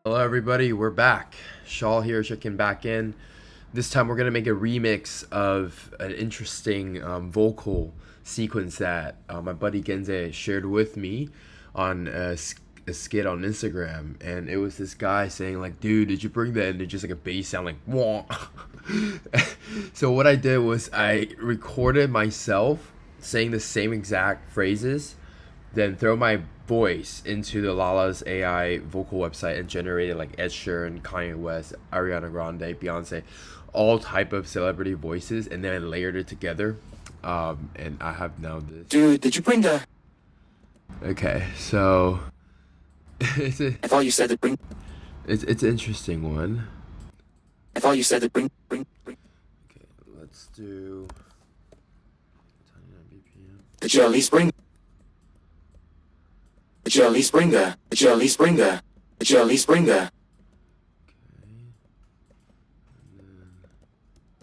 Hello everybody, we're back. Shaw here, checking back in. This time we're gonna make a remix of an interesting vocal sequence that my buddy Genze shared with me on a skit on Instagram, and it was this guy saying like, "Dude, did you bring that?" And it's just like a bass sound like wah. So what I did was I recorded myself saying the same exact phrases, then throw my voice into the Lala's AI vocal website and generated like Ed Sheeran, Kanye West, Ariana Grande, Beyonce, all type of celebrity voices, and then I layered it together. And I have now this. Dude, did you bring the... Okay, so I thought you said to bring... it's an interesting one. I thought you said to bring... Okay, let's do 29 BPM. Did you at least bring... Did you at least bring the... Did you at least bring the... Did you at least bring the...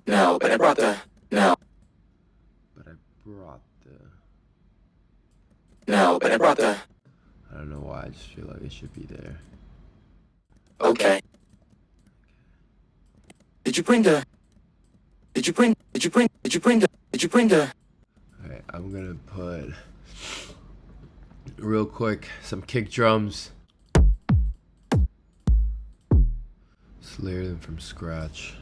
No, but I brought the... No. But I brought the... No, but I brought the... I don't know why, I just feel like it should be there. Okay. Did you bring the... Did you bring... Did you bring... Did you bring the... Did you bring the... Alright, I'm gonna put... real quick, some kick drums. Just layer them from scratch.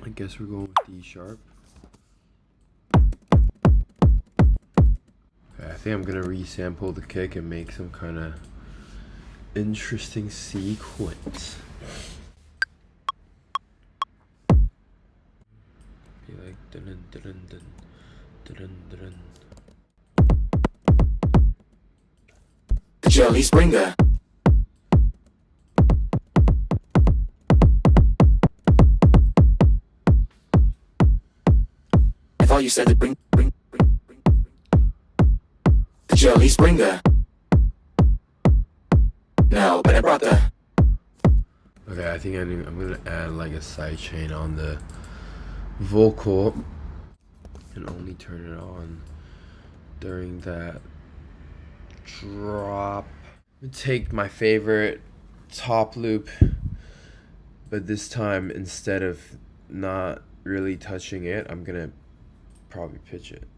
I guess we're going with D sharp. Okay, I think I'm gonna resample the kick and make some kind of interesting sequence. Be like dun dun dun dun dun dun. Did you at least bring the... I thought you said to bring... Did you at least bring the... No, but I brought the... Okay, I think I'm gonna add like a side chain on the vocal and only turn it on during that drop. I'm gonna take my favorite top loop, but this time instead of not really touching it, I'm gonna probably pitch it.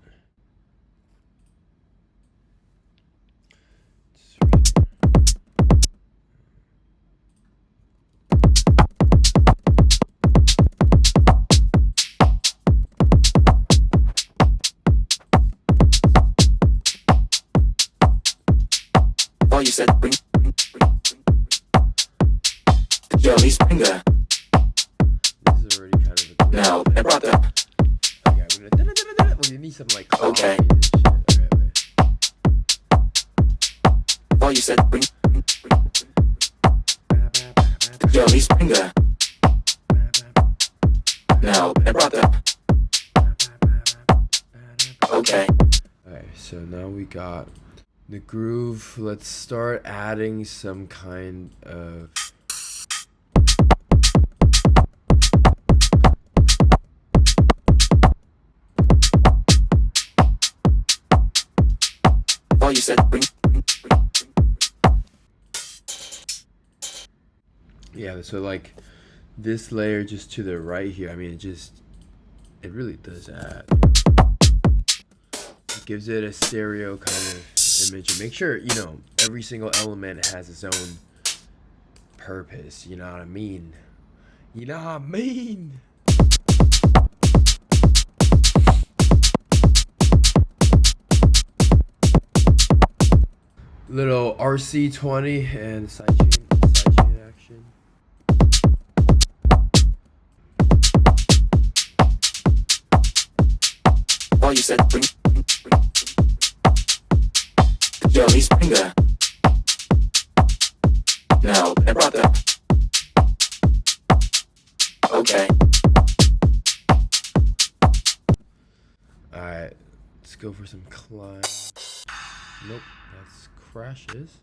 I thought you said bring... Did you at least bring the... This is already kind of a No, but I brought the... Okay, we're gonna well, you need some like Okay. and shit. Okay, wait. I thought you said bring... Did you at least bring the... No, but I brought the... Okay. Okay, so now we got the groove. Let's start adding some kind of... I thought you said bring... Yeah, so like this layer just to the right here, I mean, it really does add. It gives it a stereo kind of image. And make sure, every single element has its own purpose, you know what I mean? You know what I mean? Little RC20 and sidechain action. thought you said bring. Did you at least bring the? Now, and brother. Okay. Alright, let's go for some climb. Nope, that's crashes.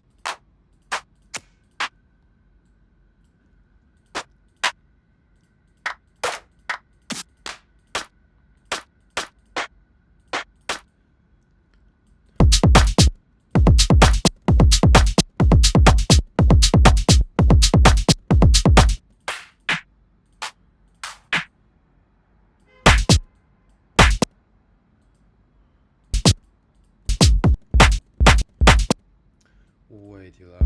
Way too loud.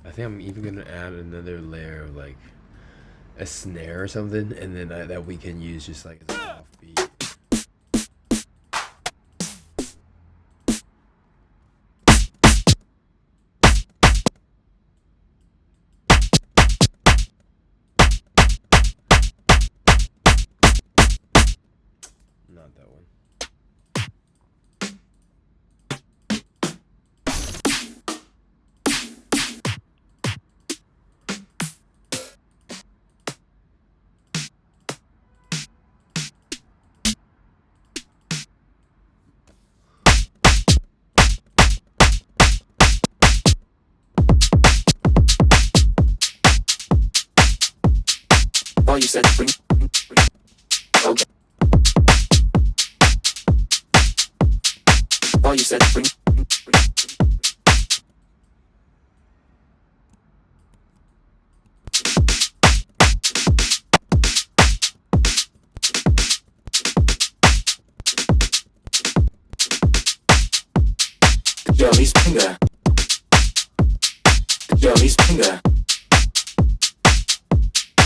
I think I'm even gonna add another layer of like a snare or something, and then that we can use just like as an offbeat. Not that one. Oh, you said bring. Okay. Oh, you said bring. Joey's finger. Joey's finger.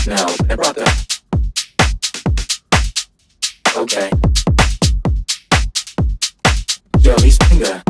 Now, and brother. Okay. Joey's finger.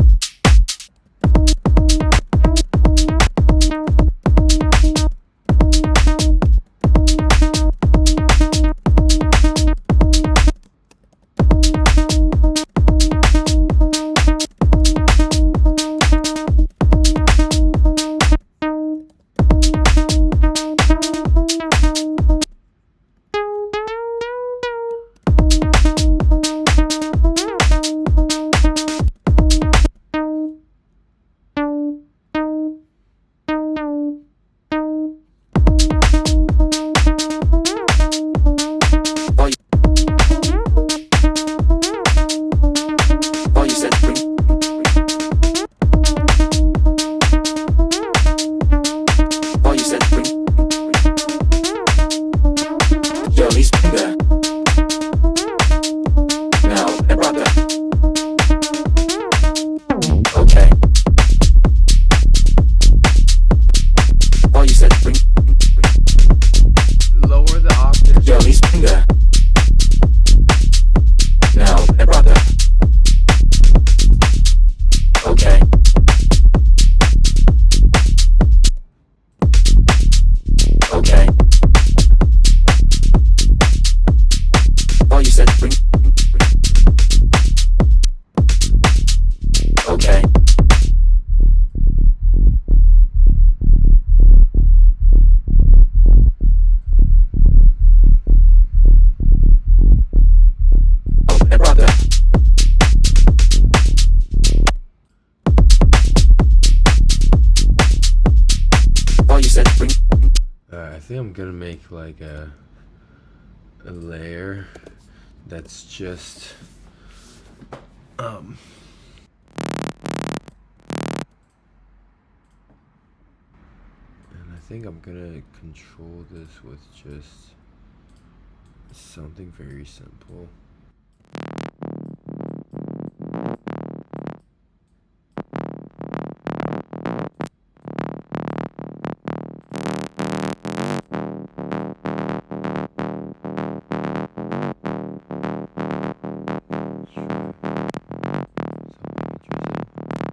I think I'm gonna make like a layer that's just and I think I'm gonna control this with just something very simple. Something interesting.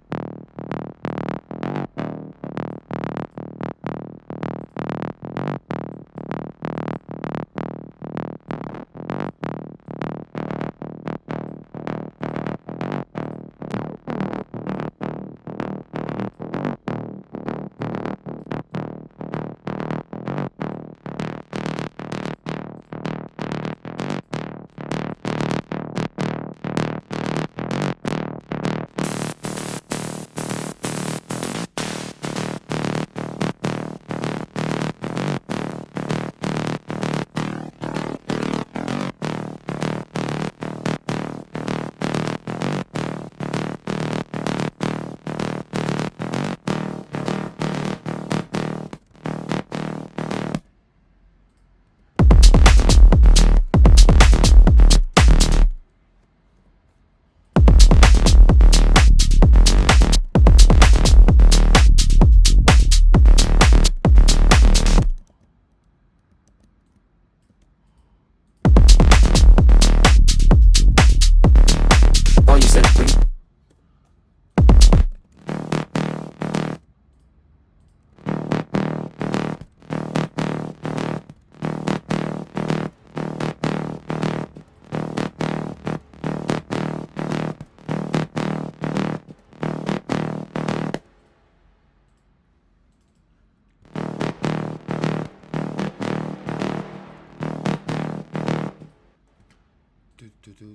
All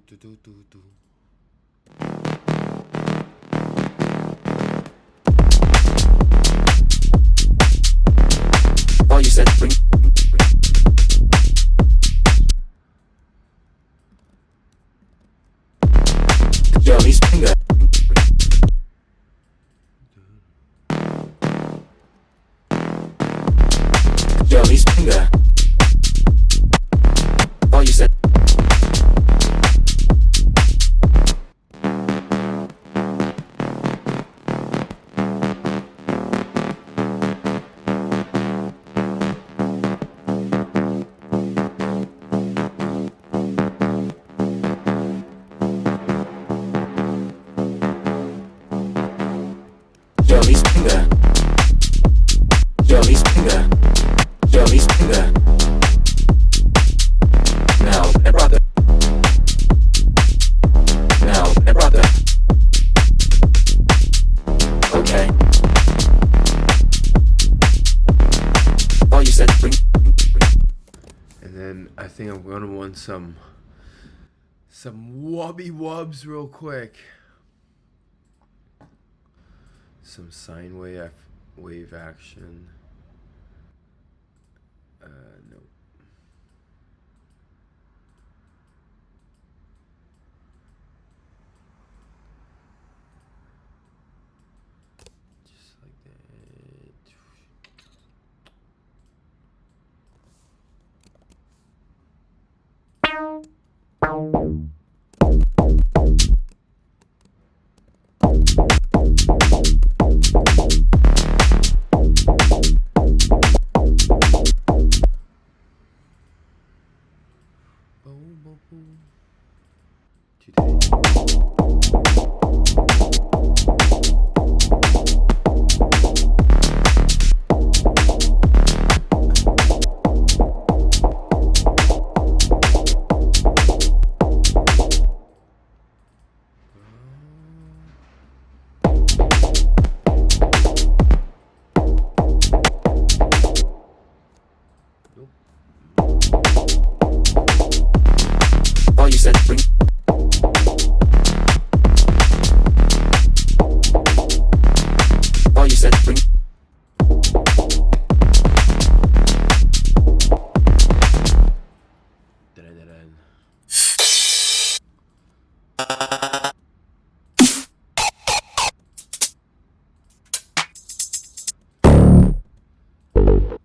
you said, bring. Jeremy's finger. Jeremy's finger. All you said. Jeremy's finger. Jeremy's finger. Jeremy's finger. Now, and brother. Now, and brother. Okay. All you said, bring. And then I think I'm gonna want some wubby wubs real quick. Some sine wave action. No. Just like that.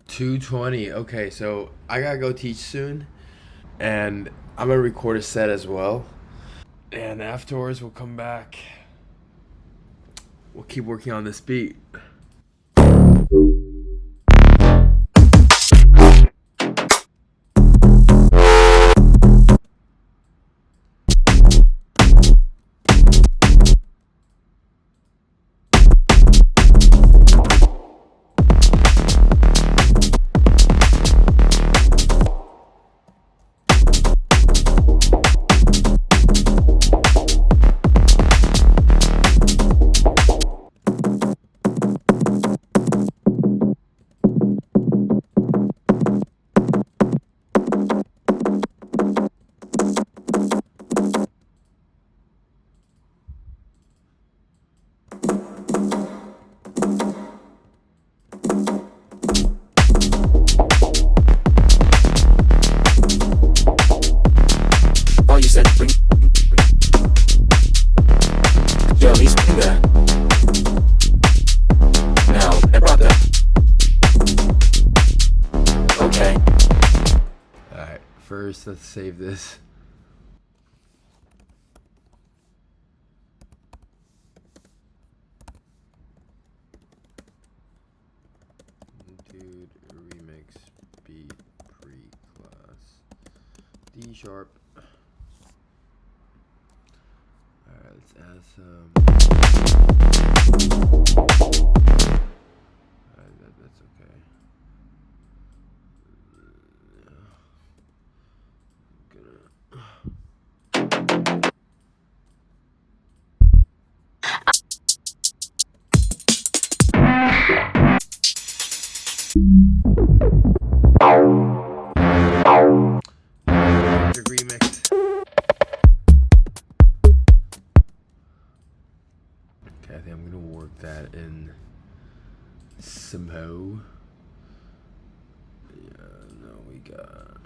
2:20. Okay, so I gotta go teach soon, and I'm gonna record a set as well. And afterwards, we'll come back. We'll keep working on this beat. First, let's save this. Dude, remix beat pre-class D sharp. Alright, let's add some. That's okay. Remix. Massimo. Yeah, no, we got.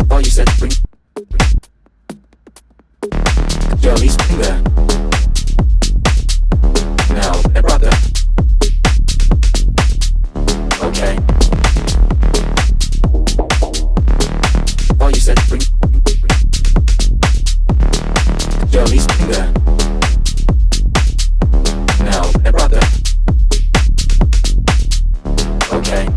Oh, you said bring. Johnny's there. Now, brother. Okay. Oh, you said bring. Johnny's there. Now, brother. Okay.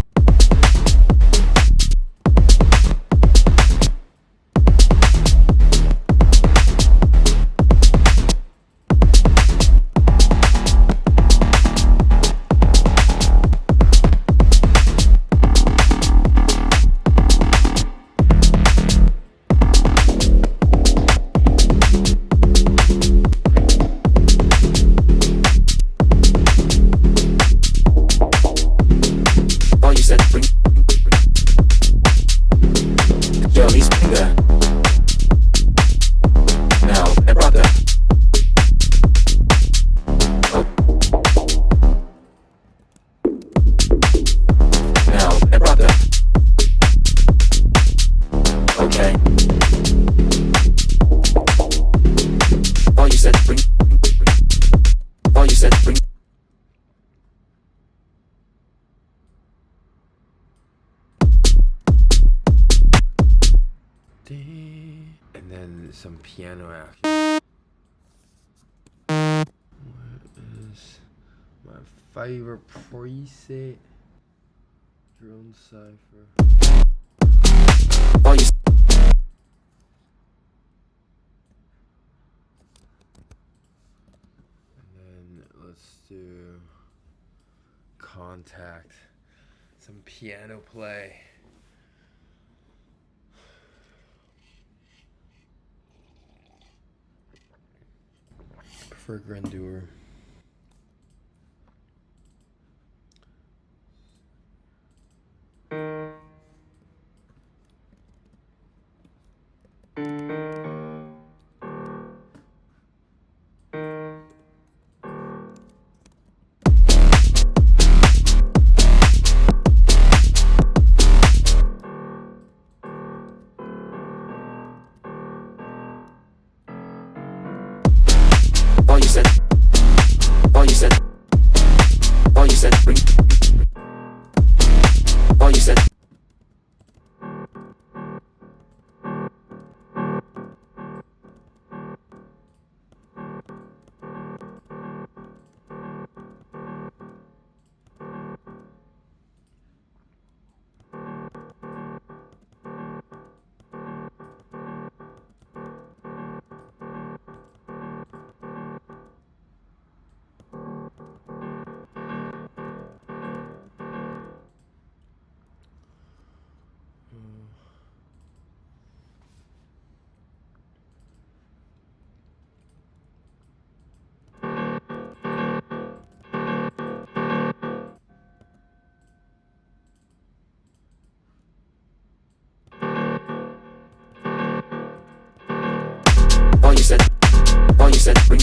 Oh, you said bring. Johnny's there. Now, brother. Oh. Now, brother. Okay. Oh, you said bring. Oh, you said bring. And then some piano action. What is my favorite preset? Drone cipher. Oh, you. And then let's do contact. Some piano play. For grandeur. Oh, you said. Oh, you said. Oh, you said bring. Oh, you said. Oh, you said. Oh, you said bring.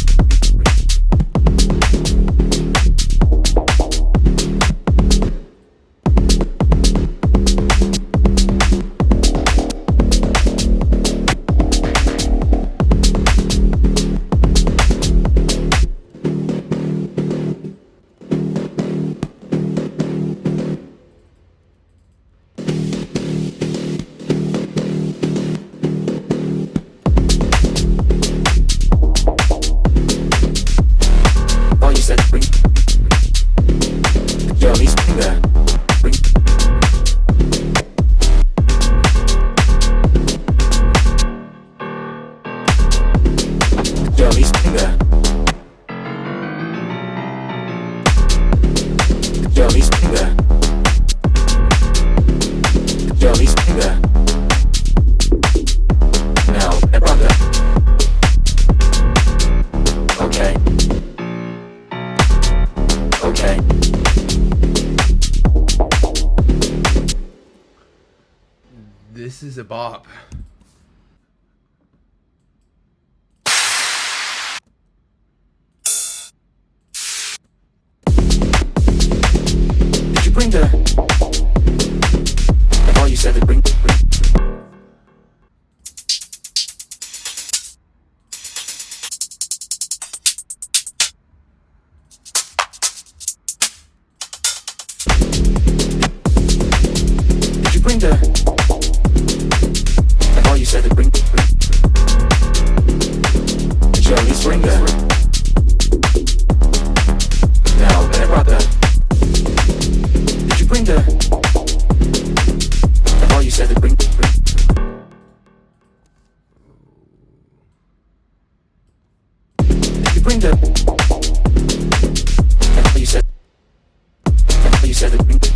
Oh, you said bring. Johnny's there. Bring. Johnny's there. Johnny's there. Johnny's there. Now, brother. Okay. Okay. This is a bop. bring the? Oh, you said to bring. Did you bring the? Oh, you said to bring. Did you at least bring the? Now, I brought the. Did you bring the? Oh, you said to bring. Did you bring the? Oh, you said. Oh, you said to bring. Did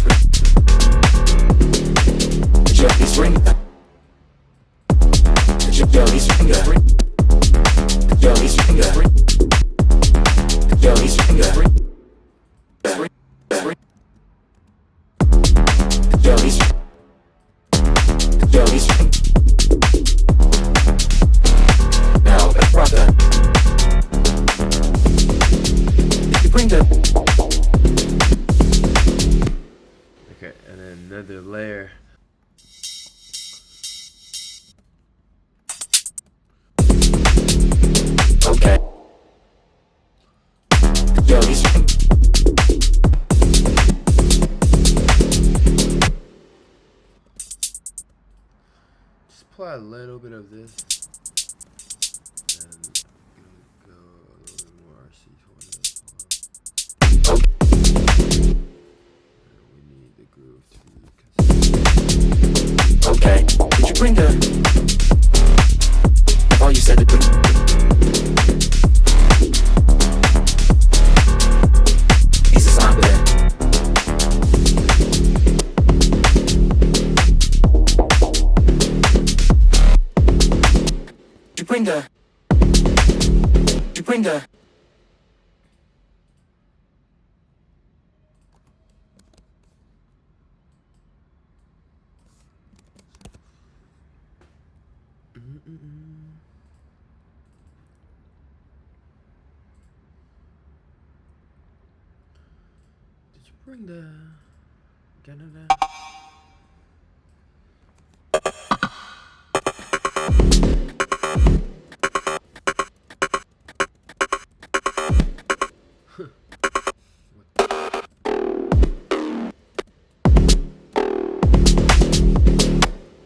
you at least bring the? Did you at least bring the? Did you at least bring the? Did you at least bring the? Now, brother, did you bring the? Okay, and then another layer. Okay. Did you at least bring? Just apply a little bit of this. And I'm gonna go a little bit more RC20 as well. Okay. And we need the groove to be consistent. Okay. Did you bring the? Oh, you said to bring. Pieces on there. Did you bring the? Did you bring the? Did you bring the Canada?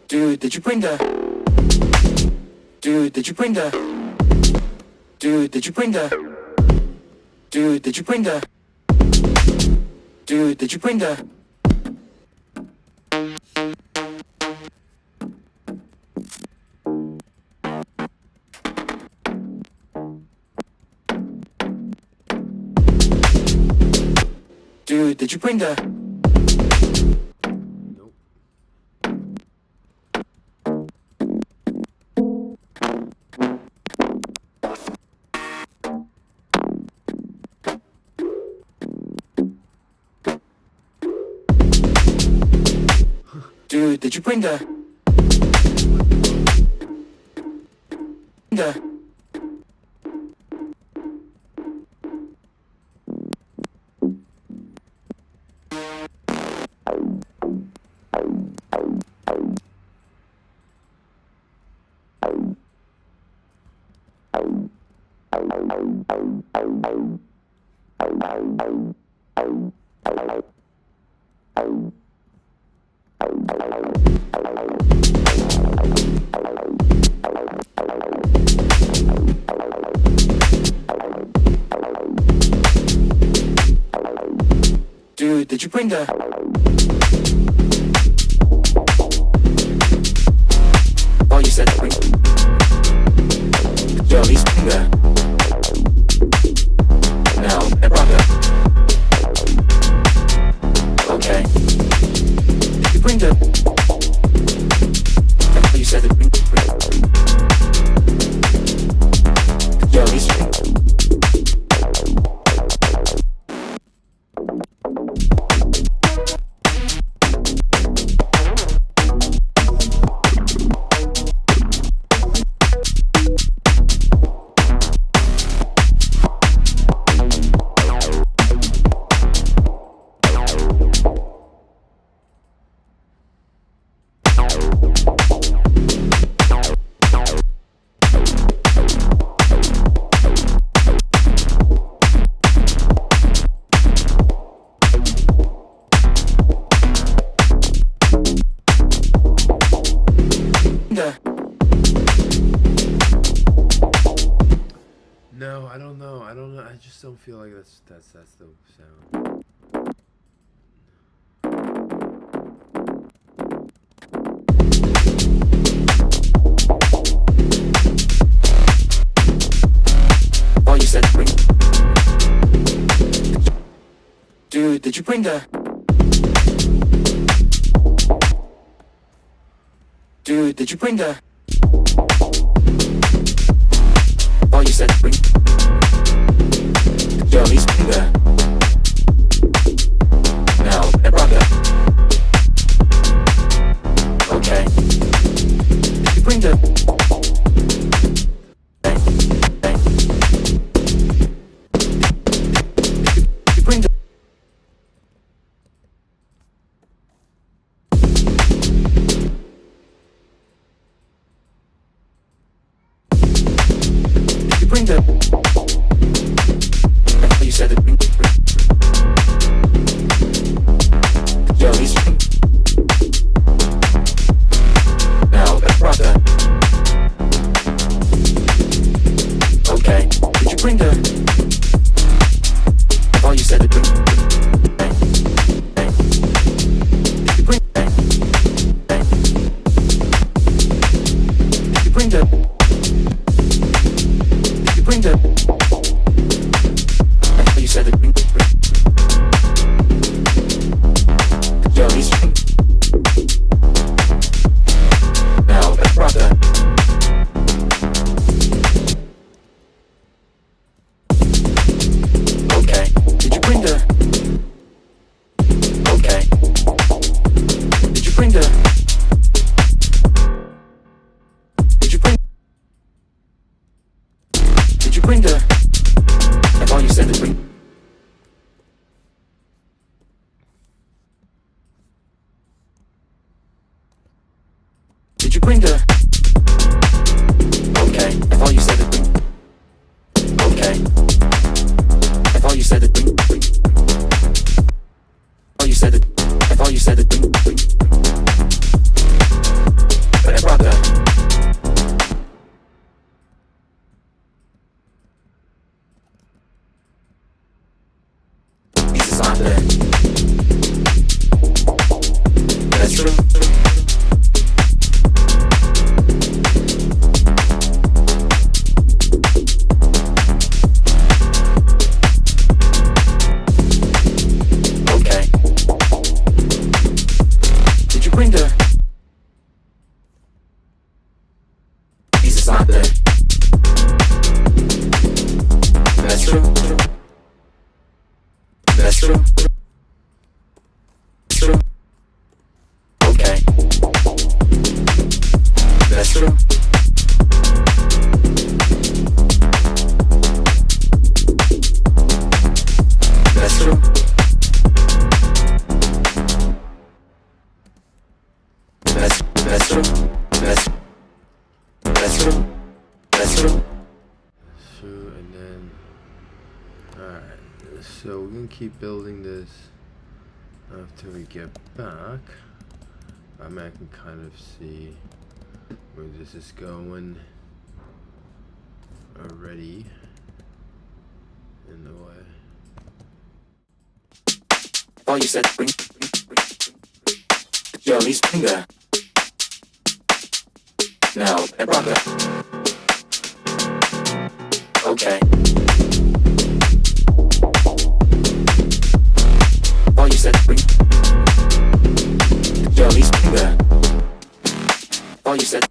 Dude, did you bring the? Dude, did you bring the? Dude, did you bring the? Dude, did you bring the? Dude, did you bring the? Dude, did you bring the? Nope. Dude, did you bring the? The. Dude, did you bring the? Oh, you said to bring. Did you at least bring the? Now, I brought the. Okay. Did you bring the? Oh, you said to bring. Did you at least bring? I don't know. I just don't feel like that's the sound. Oh, you said bring. Dude, did you bring the? Dude, did you bring the? Oh, you said bring. Yo, he's bring the. Now, I brought the. Okay. Did you bring the? Did you bring the? Bring the. Oh, you said it. Bring. Yo, he's. Now, I brought the. Okay. Did you bring the? Oh, you said it. Bring. Did you bring? Did you bring the? Bring the. Oh, you said it. Bring. Yo, he's. Now, I brought the. Okay. Did you bring the? Okay. Did you bring the? Did you bring? Did you bring the? I thought you said to bring. Did you bring the? Okay, I thought you said to bring. Okay. I thought you said to bring. I thought you said it. I thought you said to bring. But I brought the. That's true. Okay. Did you bring the? Jesus not there. That's true. That's true. True. Okay. That's true. That's true. That's true. That's true. That's true. So and then, all right. So we're gonna keep building this after we get back. I mean, I can kind of see where this is going already in the way. Oh, you said bring. Yo, he's bring the. Now, I brought the. Okay. Oh, you said bring. Yo, he's bring the. Oh, you said.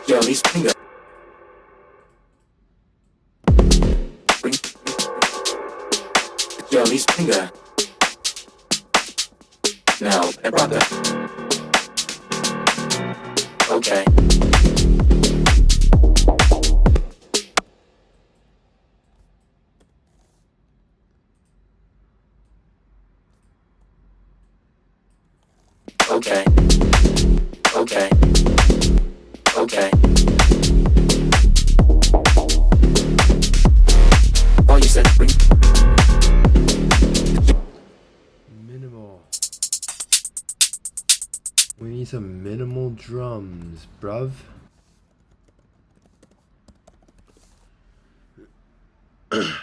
Yo, he's bring the. Bring. Yo, he's bring the. Now, I brought the. Okay. Okay. Okay. Okay. some minimal drums, bruv. That's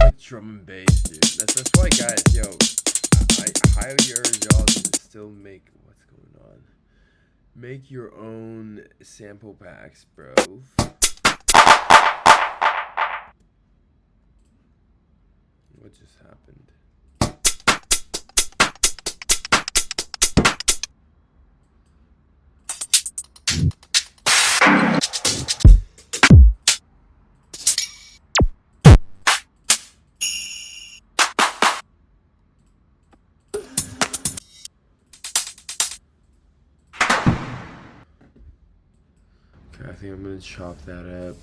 like drum and bass, dude. That's why, guys, yo, I highly urge y'all to still make what's going on. Make your own sample packs, bro. What just happened? Okay, I think I'm gonna chop that up.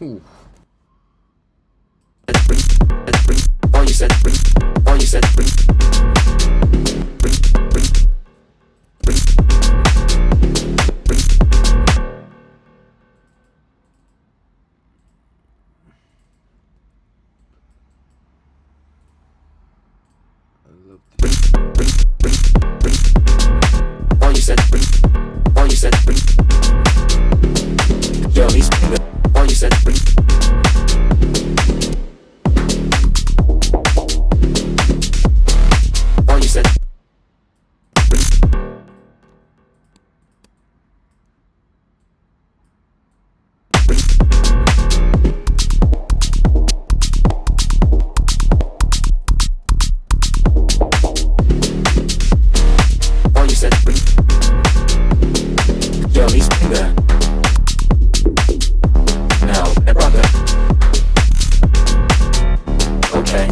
Ooh. All you said, all you said, all you said, all you said, Johnny's all you said, all you said, all you said, Johnny's finger. Now, brother. Okay.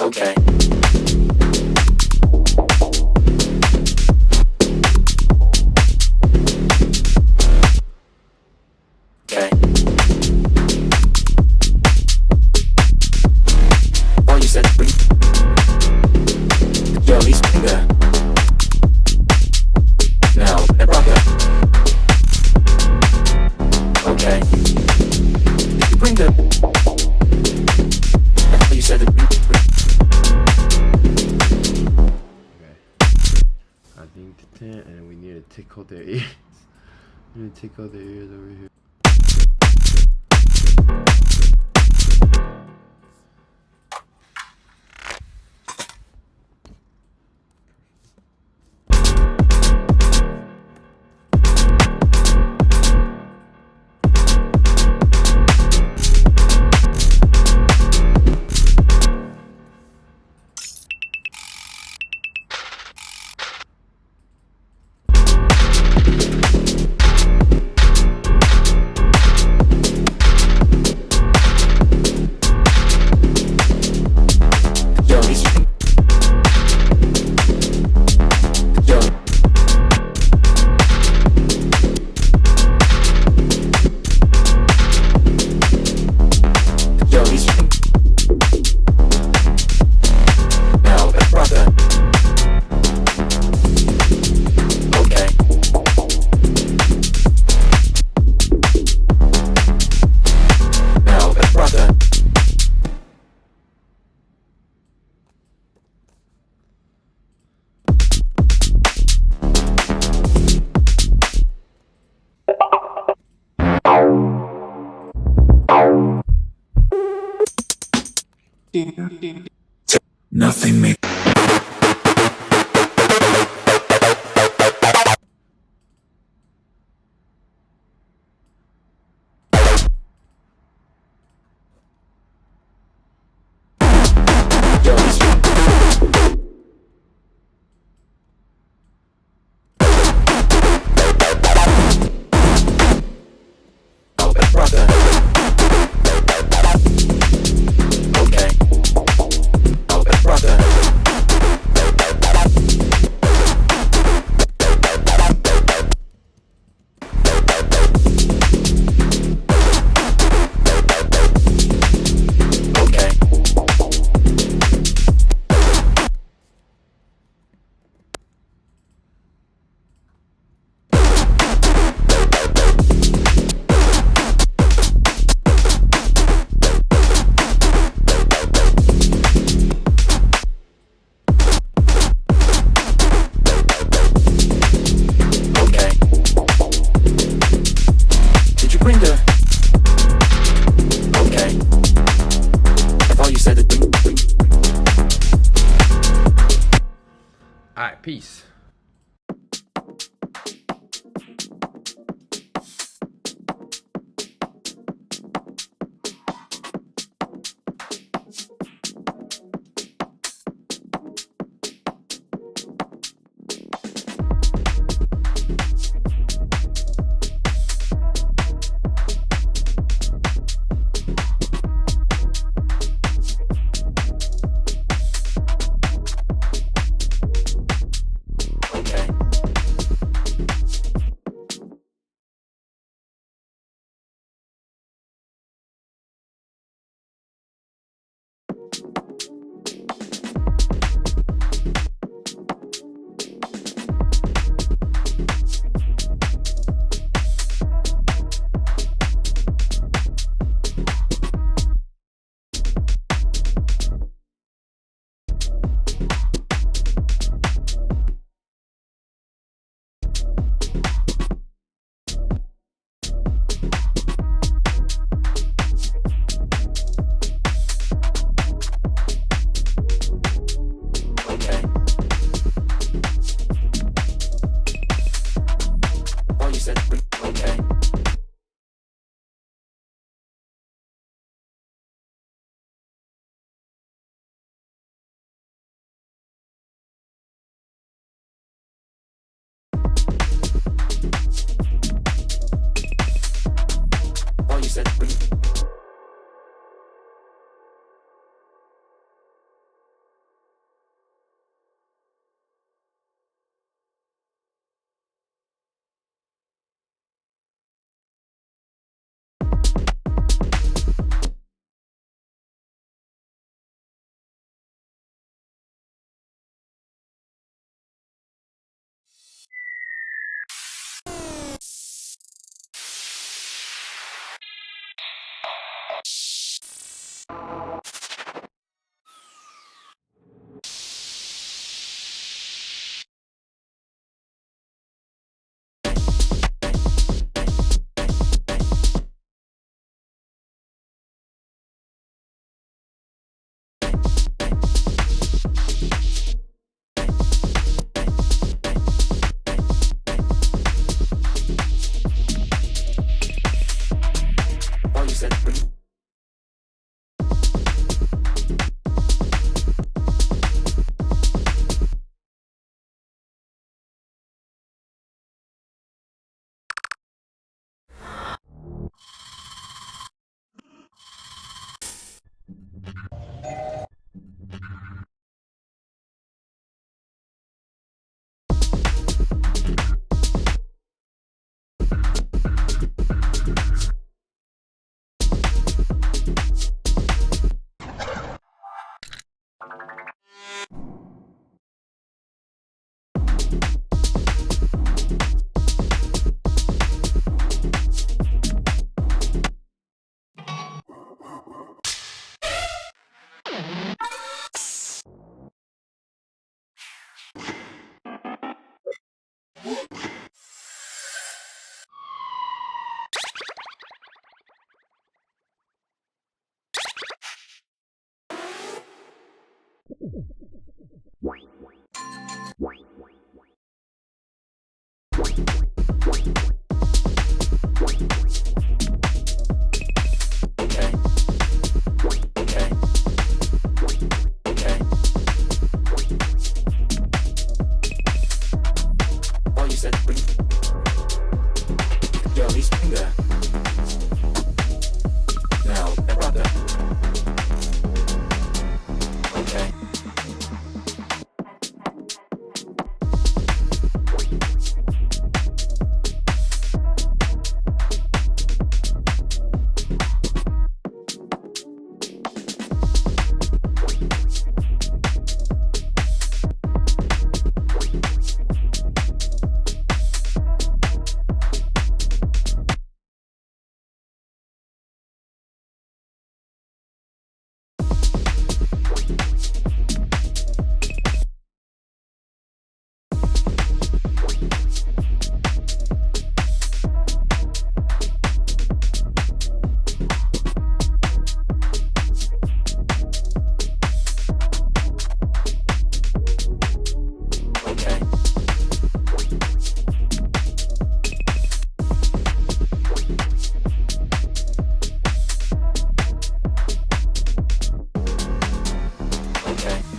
Okay. Okay. All you said, Johnny's finger. Now, brother. Okay. Did you bring the? Oh, you said the. Okay. I think the tent, and we need to tickle their ears. We need to tickle their ears over here. Nothing makes brother. Okay. Brother. Okay. Okay. Did you bring the? Okay. I thought you said the thing. Alright, peace. Okay. Okay. Okay. Oh, you said bring. Yo, at least bring that. Now, I brought that. Okay. Okay. Okay.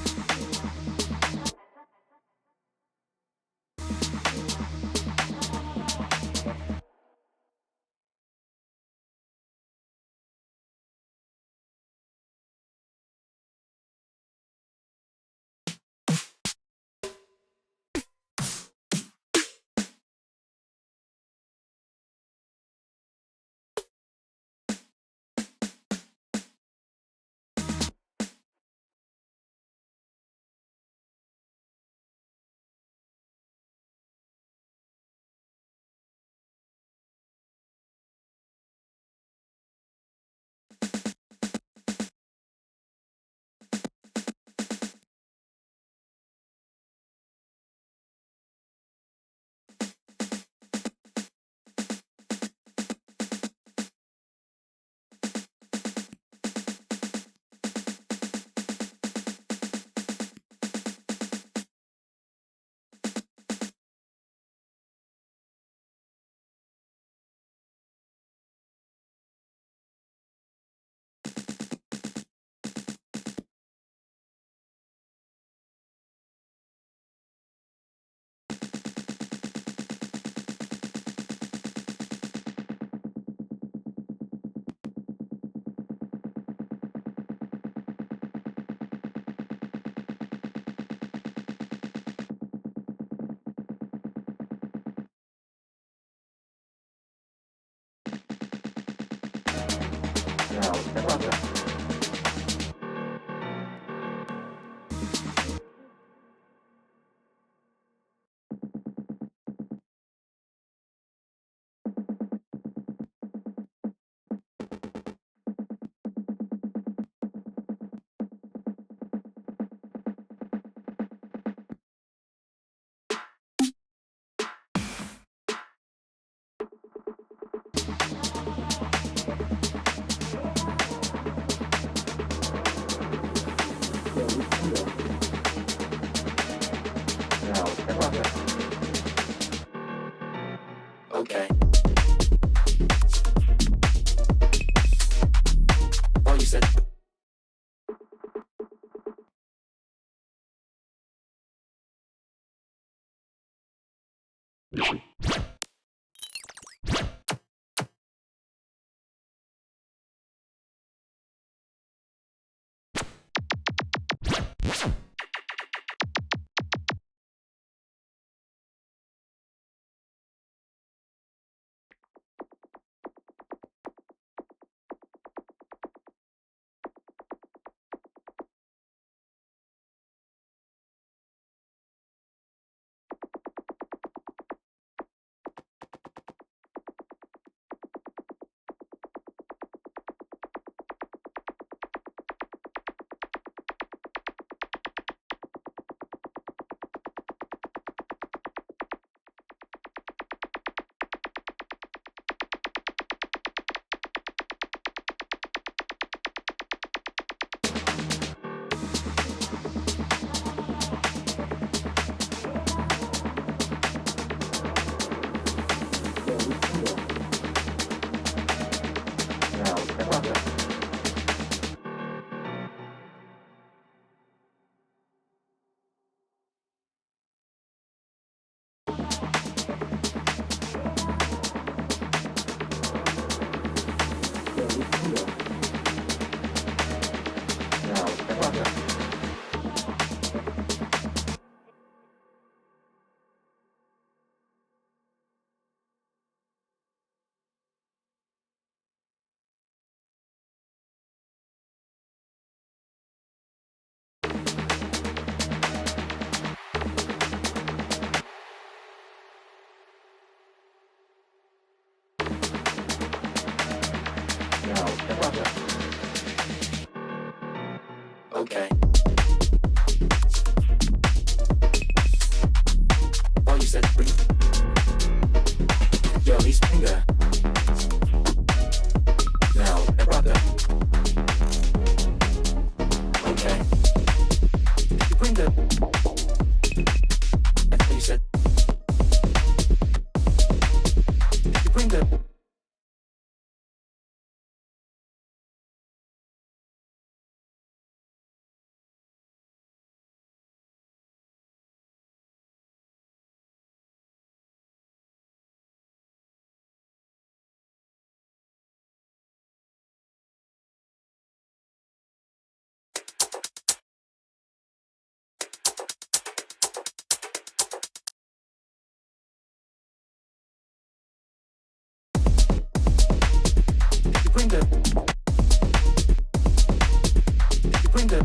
Now, I brought that. Now, I brought that. Okay. Oh, you said. Okay. Oh, you said bring Joey Springer. Now, brother. Okay. You bring the. I thought you said. You bring the. You bring the. You bring the.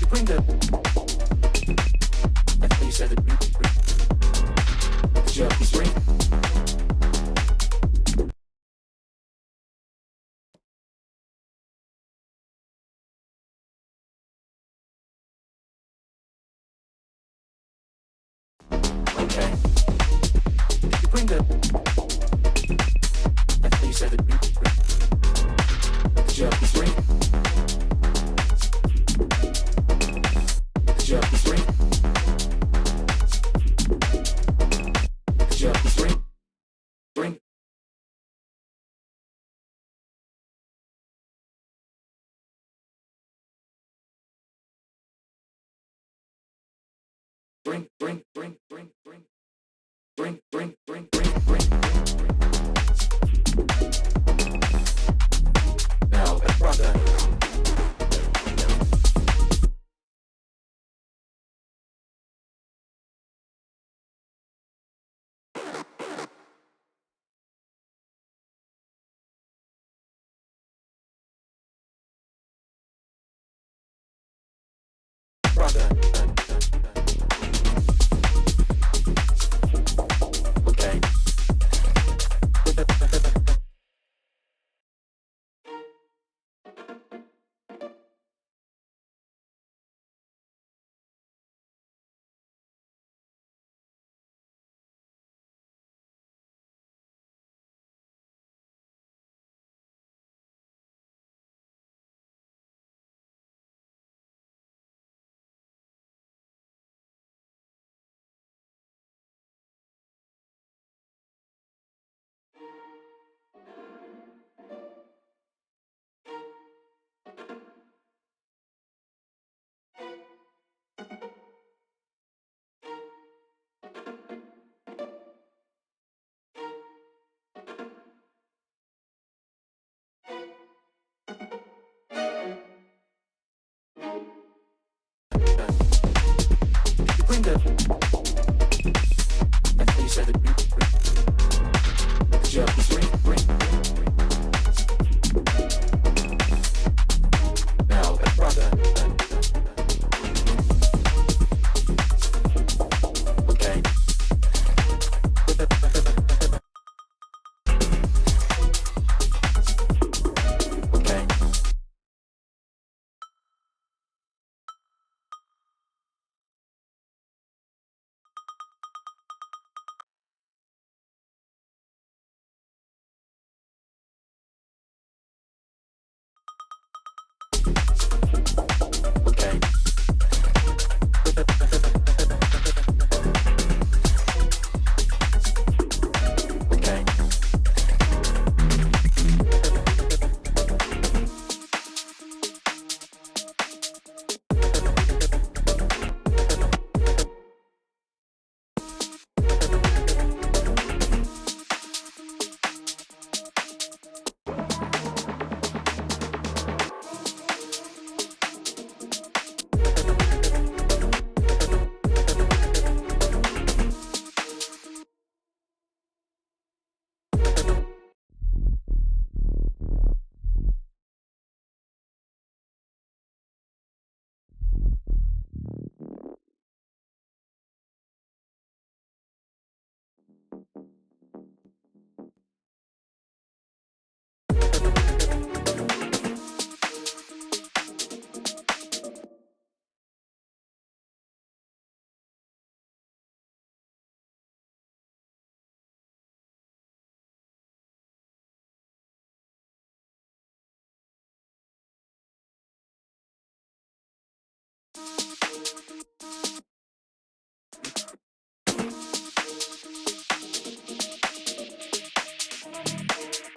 You bring the. I thought you said the. Joey Spring. Okay. You bring the. I thought you said the. Joey Spring. Joey Spring. Joey Spring. Bring. Bring. Bring. Bring. Bring. Bring. Bring. Bring. Bring. Bring. Bring. Now, brother. Brother.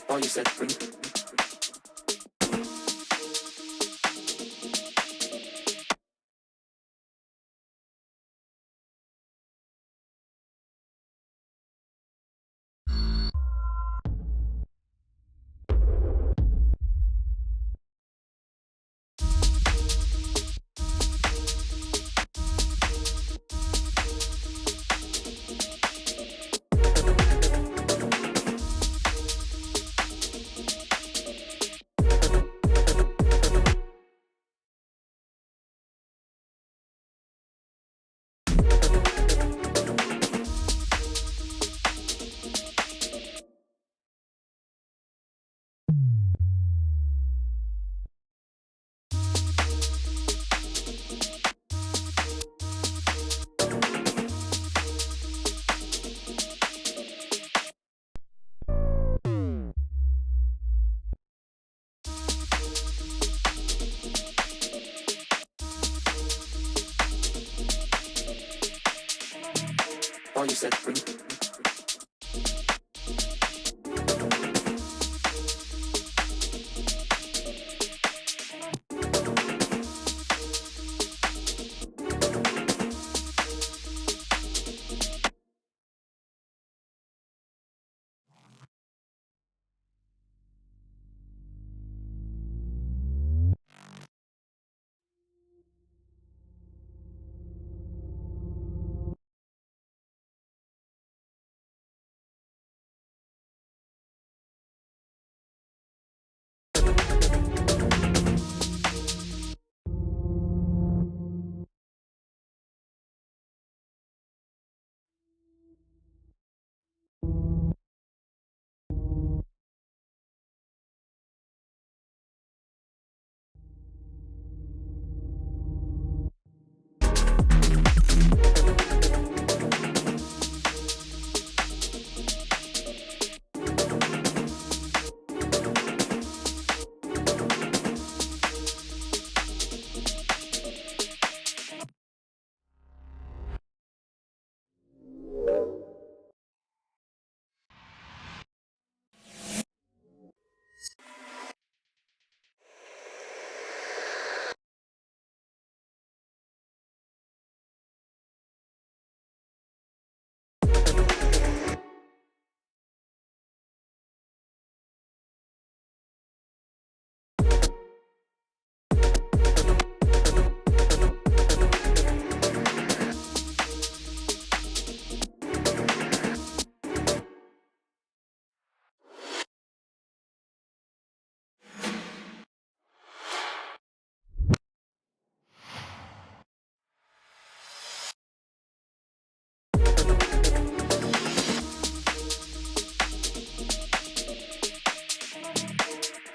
Oh, you said bring. Oh, you said bring.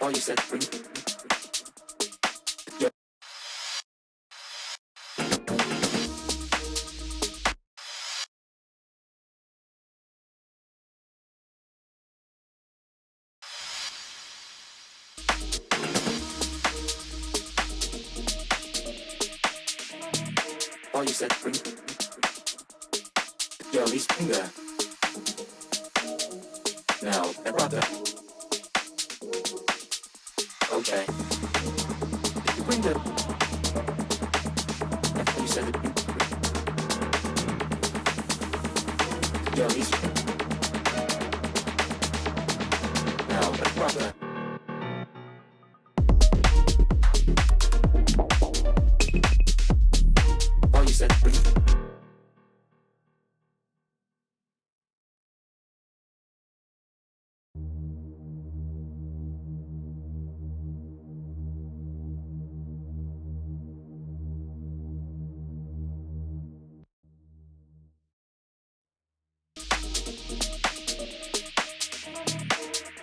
Oh, you said bring. Yeah. Oh, you said bring. Yo, he's finger. Now, my brother. Okay. Did you bring the? You said it. Yo, he's. Now, my brother. Oh, you said bring.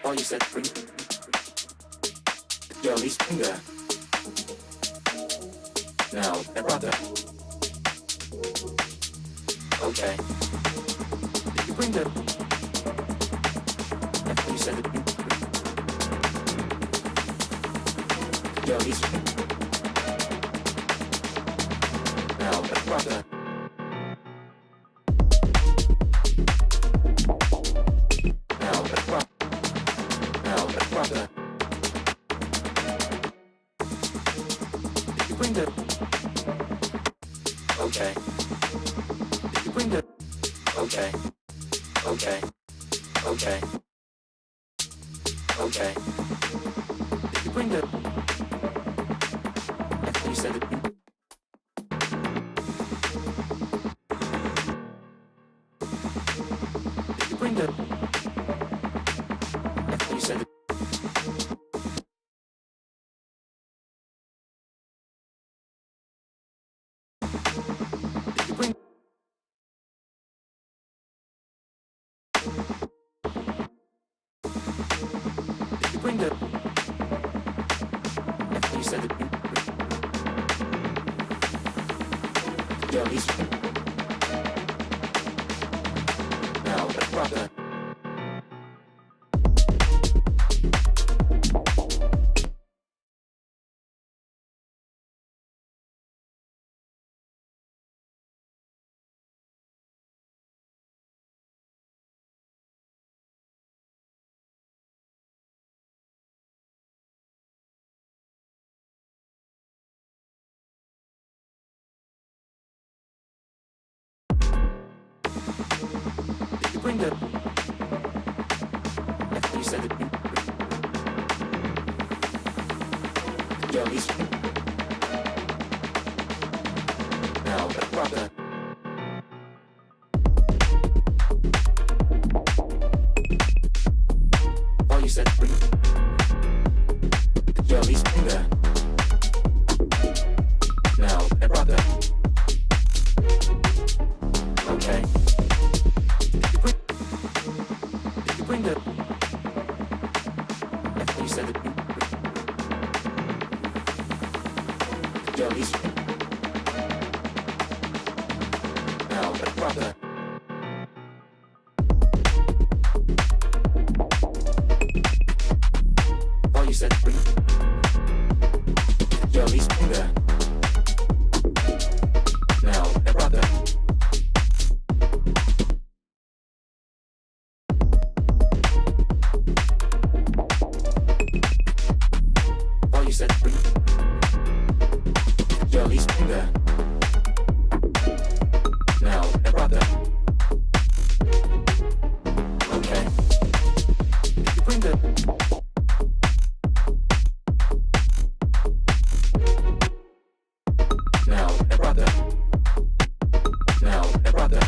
Oh, you said bring. Yo, he's finger. Now, my brother. Okay. Did you bring the? You said it. Yo, he's. brother. Now, brother. Did you bring the? Okay. Did you bring the? Okay. Okay. Okay. Okay. Did you bring the? I thought you said it. Did you bring the? I thought you said it. Did you bring? Did you bring the? I thought you said it. Jellies. Now, brother. Did you bring the? I thought you said it. Jellies. Now, brother. Oh, you said bring the jellies. There. Now, brother. Okay. Did you bring the? I thought you said it. Jellies. Now, brother. Oh, you said bring jellies. There. Now, brother. Oh, you said bring jellies. There. Now, brother. Okay. Did you bring the? Now, brother. Now, brother.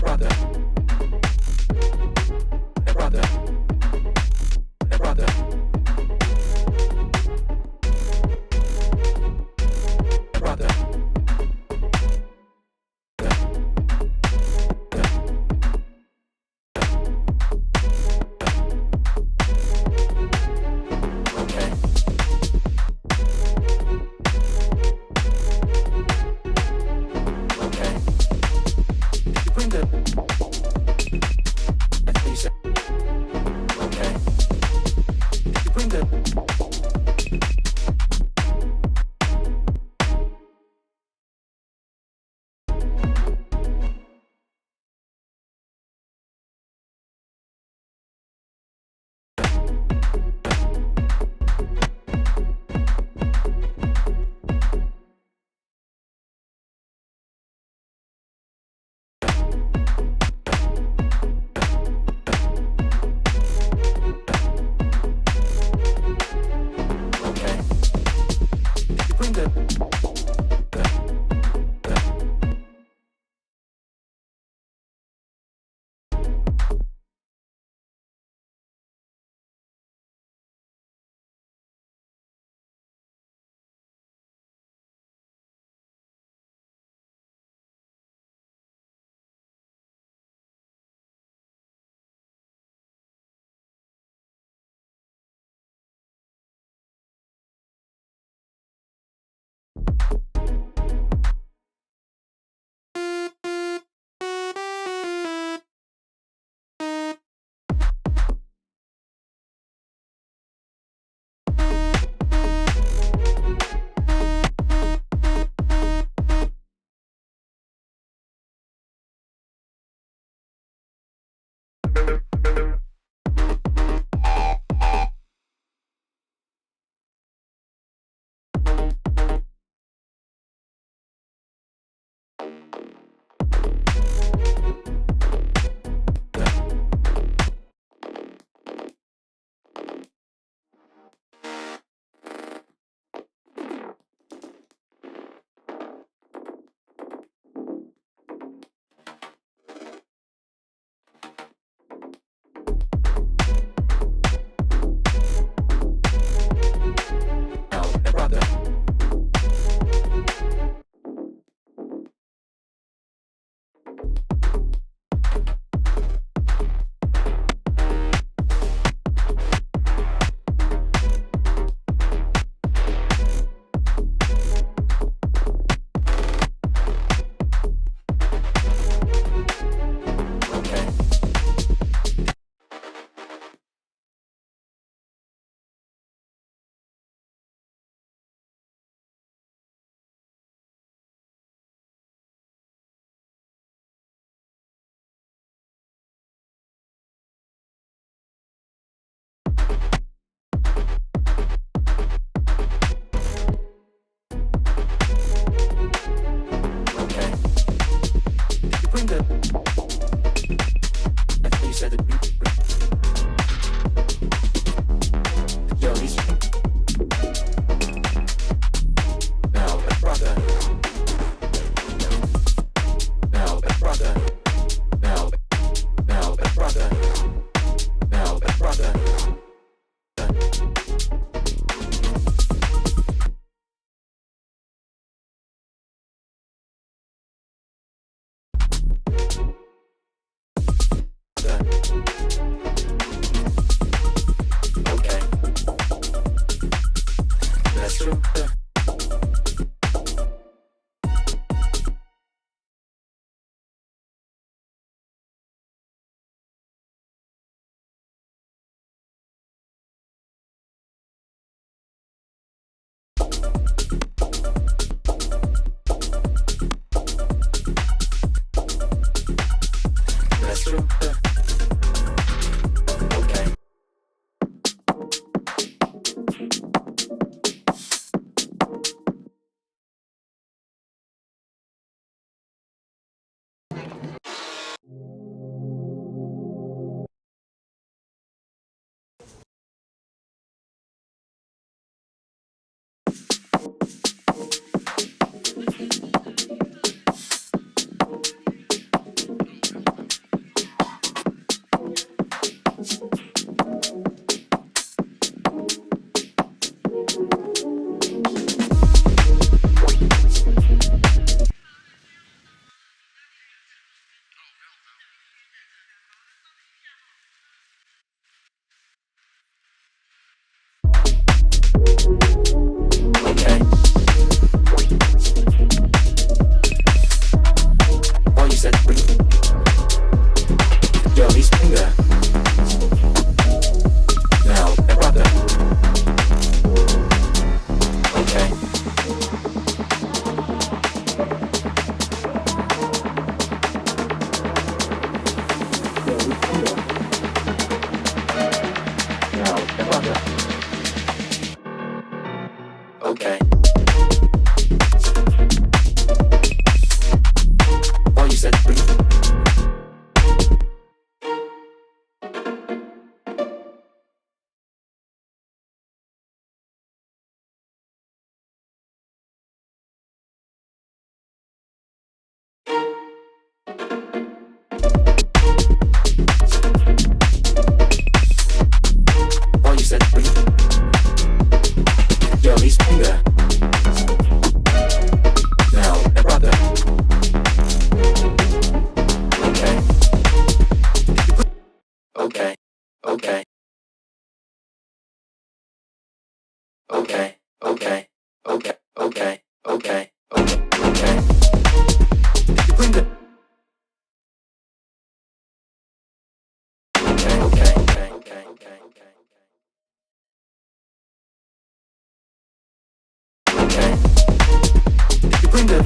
Brother. Brother. Brother. Brother. Okay. Okay. Did you bring the? I thought you said. Okay. Did you bring the? That's true. Okay. Okay. Oh, you said bring Johnny Springer. Now, brother. Okay. Now, brother. Okay. Oh, you said bring. Oh, you said bring. Johnny Springer. Now, brother. Okay. Okay. Okay. Okay. Okay. Okay. Okay. Okay. Okay. Okay. Did you bring the? Okay. Okay. Okay. Okay. Okay. Okay. Okay. Did you bring the?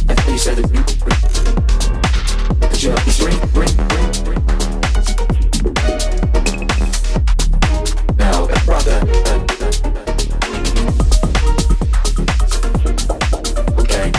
I thought you said that you bring. Did you bring? Now, brother. Okay.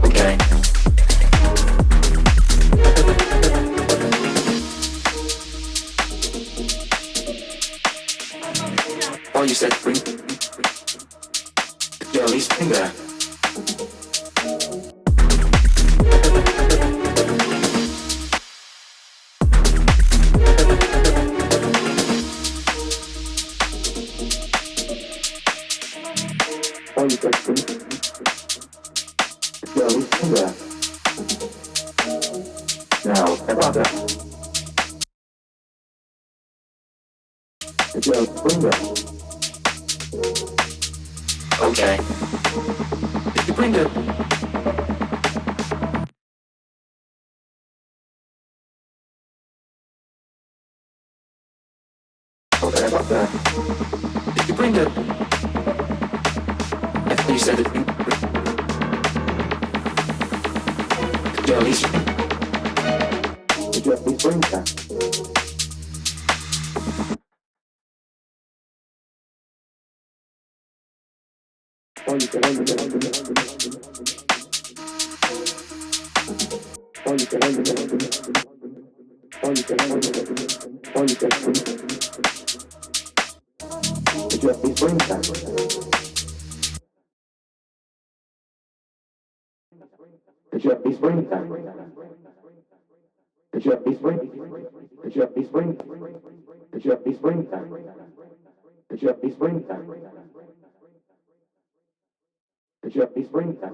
Okay. Oh, you said bring. Johnny Springer. Oh, you said bring. Johnny Springer. Now, brother. Johnny Springer. say? Did you bring the... Okay, about that. Did you bring the... I thought you said that you... Did you at least... Did you at least bring that? Oh, you said... Oh, you said... Oh, you said... Oh, you said... Did you at least bring that? Did you at least bring that? Did you at least bring? Did you at least bring? Did you at least bring that? Did you at least bring that? Did you at least bring that?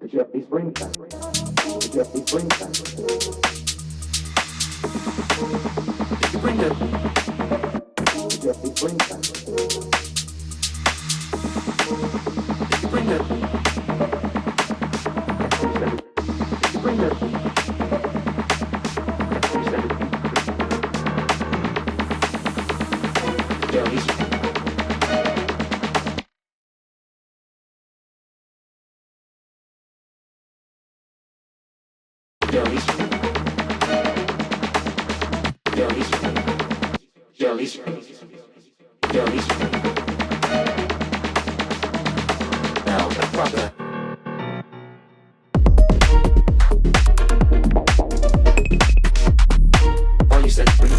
Did you at least bring that? Did you at least bring that? Did you bring the? Did you at least bring that? Did you bring the? Did you bring the? Now, brother. Oh, you said bring.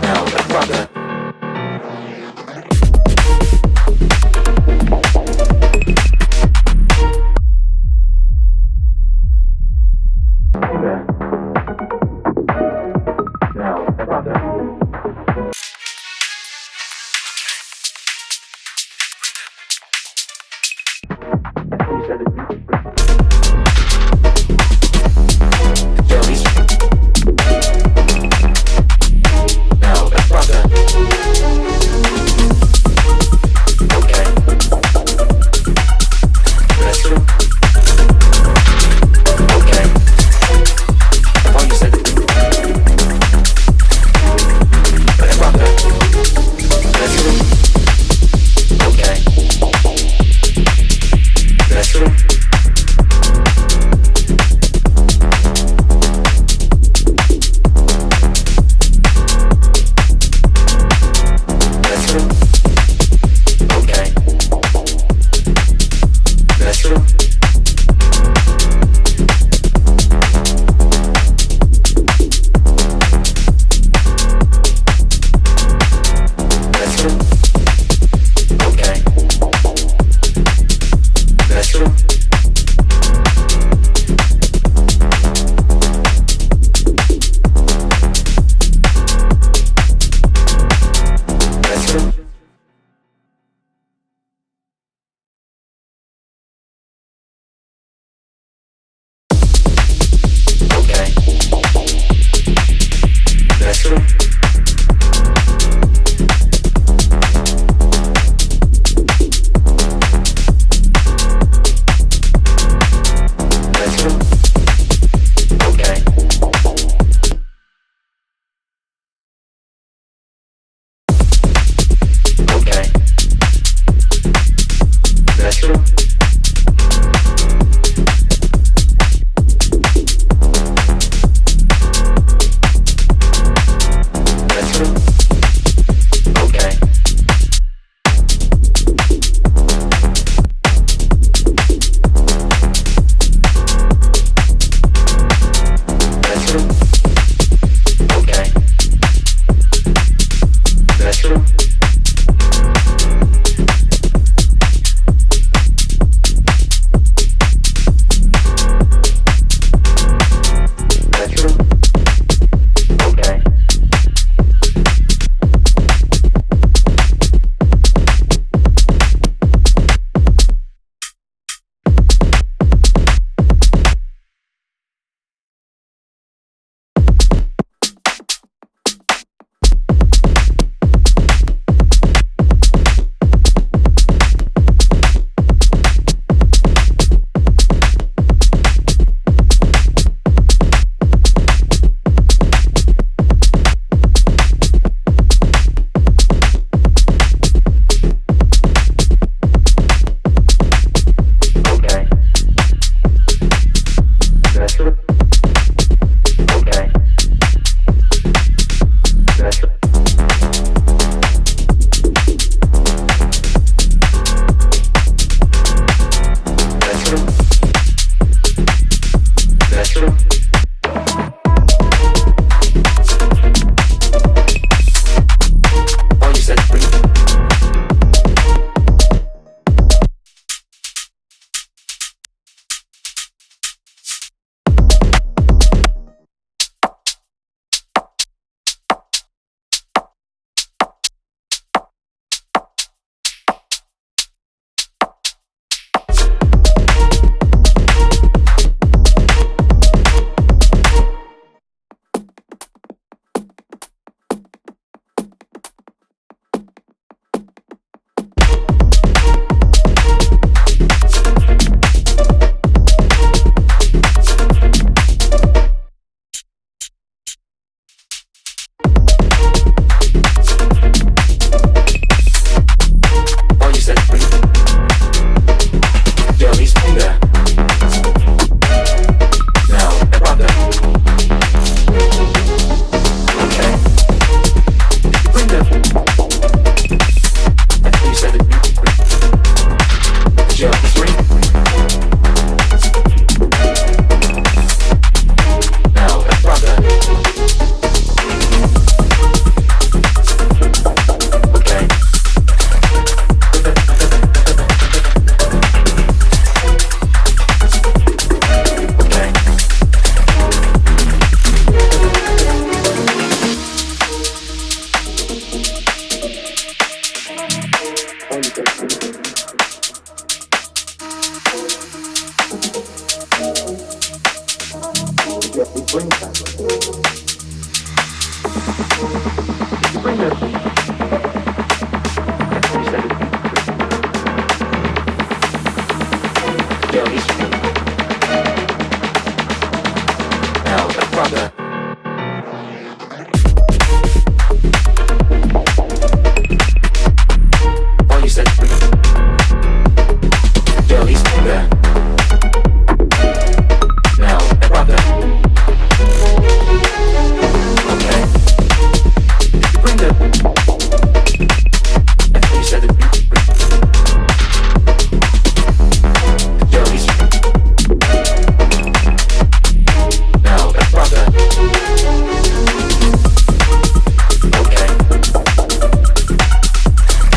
Now springtime. Did you bring the you said it. Jelly spring. Now the brother. Oh, you said spring. Jelly spring there. Now the brother. Okay. Did you bring the you said it. Jelly spring. Now the brother. Okay.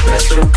That's true.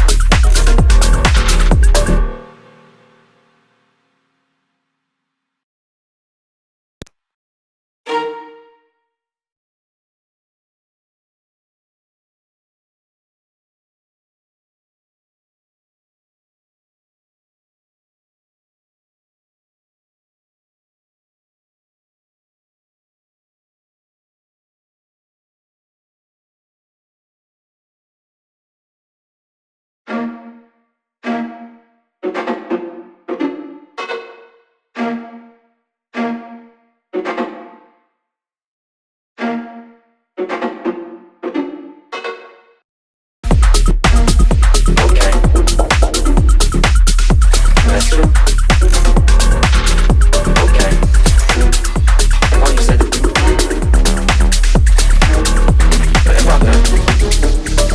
Okay. That's true. Okay. Oh, you said it.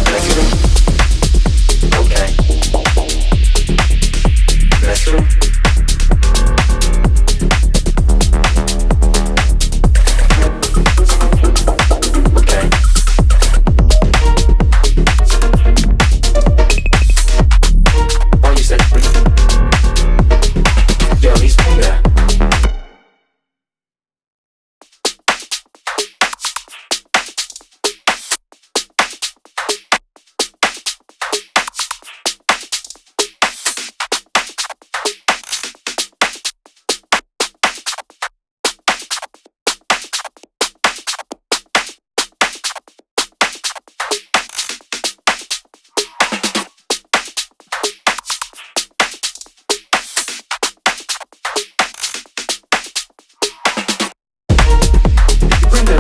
That's true. Okay. That's true. Okay. Oh, you said it. Jelly spring there. Bring the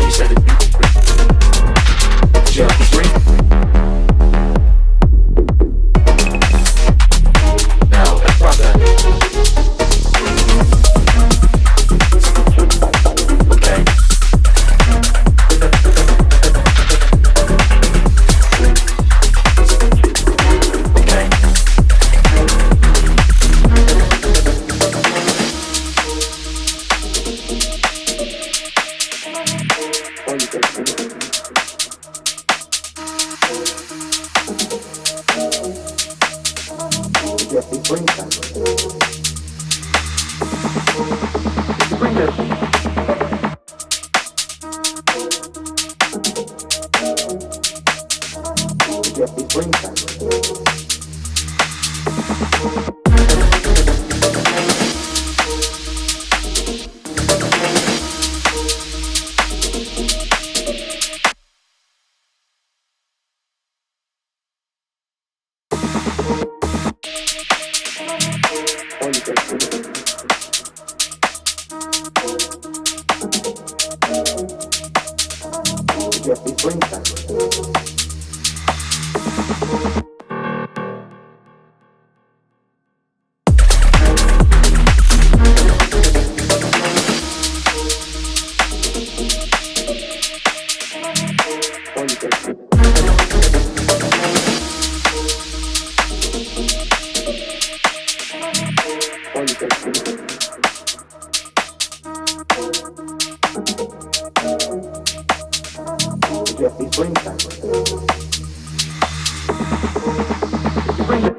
you said it. Jelly spring. Now the brother. Okay. Okay. Oh, you said spring. Jelly springtime. Did you bring the jelly springtime? Oh, you said spring. Jelly springtime. Oh, you said spring. Oh, you said spring. Jelly springtime. Did you bring the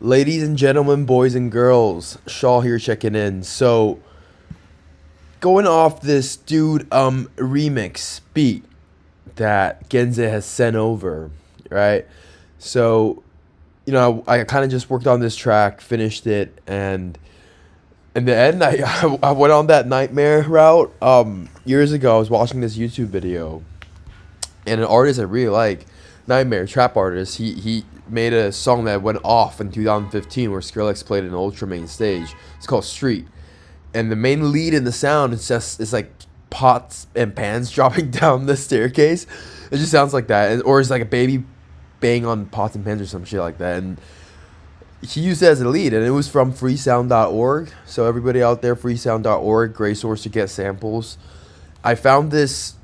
Ladies and gentlemen, boys and girls, Shaw here checking in. So, going off this dude remix beat that Genze has sent over, right? So, I kind of just worked on this track, finished it, and in the end, I went on that nightmare route. Years ago, I was watching this YouTube video, and an artist I really like, Nightmare, trap artist, he made a song that went off in 2015 where Skrillex played an ultra main stage. It's called Street. And the main lead in the sound is it's like pots and pans dropping down the staircase. It just sounds like that. Or it's like a baby bang on pots and pans or some shit like that. And he used it as a lead, and it was from freesound.org. So everybody out there, freesound.org, great source to get samples. I found this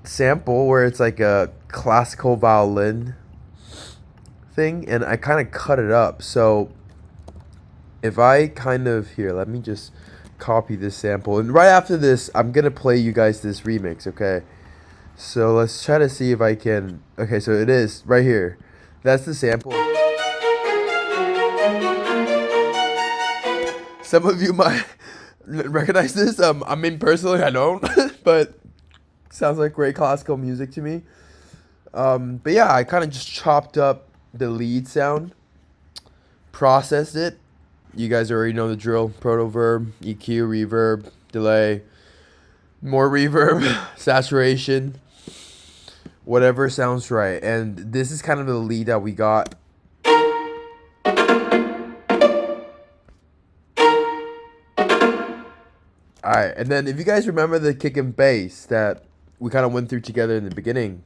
sample where it's like a classical violin thing, and I kind of cut it up. So if I here, let me just copy this sample, and right after this I'm gonna play you guys this remix. Okay, so let's try to see if I can. Okay, so it is right here. That's the sample. Some of you might recognize this. I mean, personally I don't but sounds like great classical music to me. But yeah, I kind of just chopped up the lead sound, processed it. You guys already know the drill. Proto-verb, EQ, reverb, delay, more reverb, saturation, whatever sounds right. And this is kind of the lead that we got. Alright, and then if you guys remember the kick and bass that we kind of went through together in the beginning,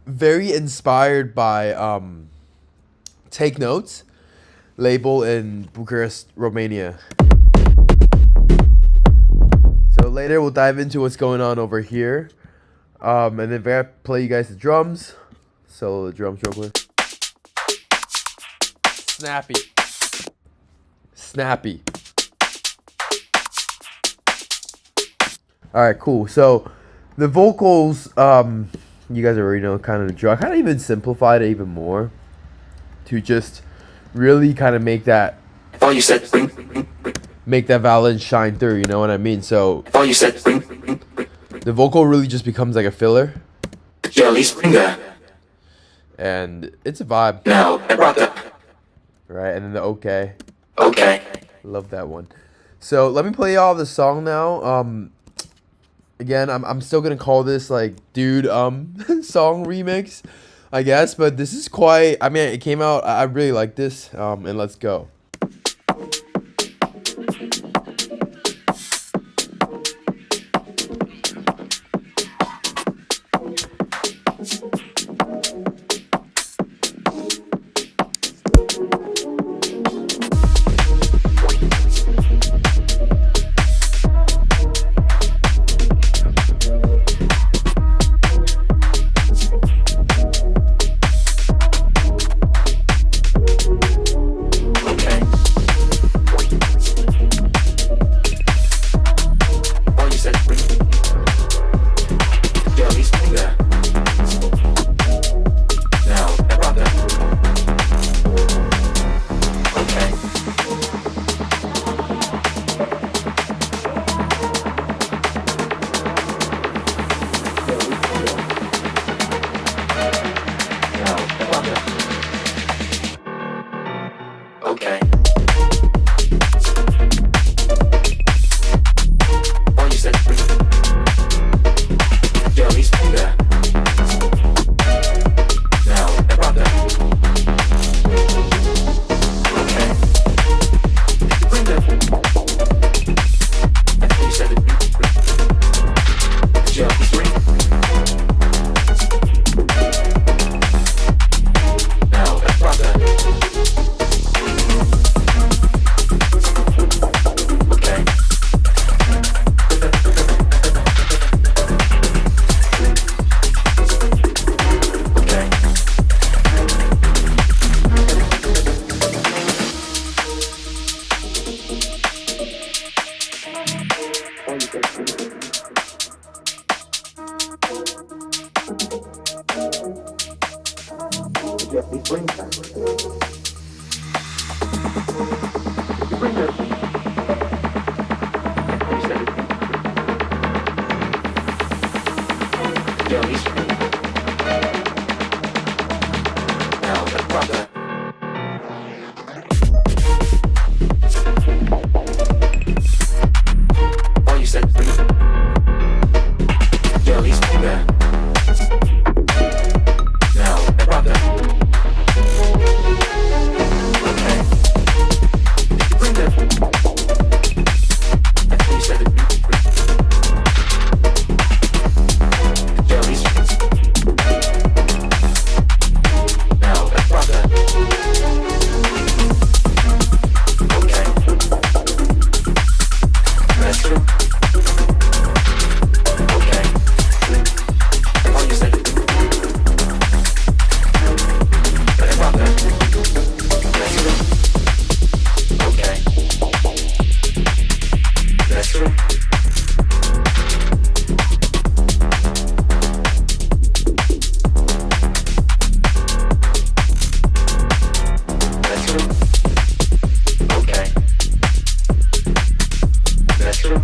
very inspired by Take Notes label in Bucharest, Romania. So later we'll dive into what's going on over here, and then I play you guys the drums. Solo the drums real quick. Snappy. Alright, cool. So the vocals, you guys already know kind of the drill. I kind of even simplified it even more to just really kind of make that violin shine through, you know what I mean? So the vocal really just becomes like a filler. Jelly Springer. And it's a vibe. Now, brother. Right, and then the okay. Okay. Love that one. So let me play y'all the song now. Again, I'm still gonna call this like dude song remix, I guess, but this is quite. I mean, it came out. I really like this. And let's go. Okay. these bring back. You bring your you said it. Yeah, these bring. Now let's drop that. Oh, you said bring. Yeah, these bring that. Now let's drop that. Okay. Bring that. I think you said it. Yeah, these bring. Now let's drop that. Okay. That's true. Okay. Oh, you said it. Let's drop that. That's true. Okay. That's true. That's true. Okay. That's true.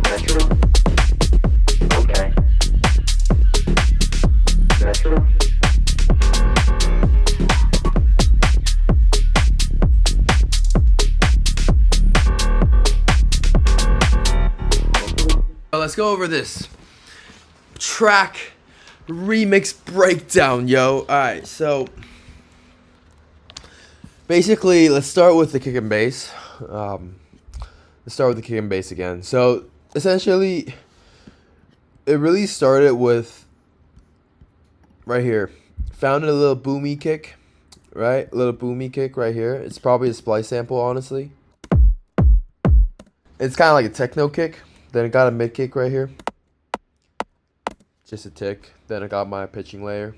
That's true. Okay. That's true. Let's go over this track remix breakdown, yo. Alright, so basically, let's start with the kick and bass. Let's start with the kick and bass again. So essentially, it really started with right here. Found a little boomy kick, right? A little boomy kick right here. It's probably a splice sample, honestly. It's kind of like a techno kick. Then it got a mid kick right here. Just a tick. Then I got my pitching layer.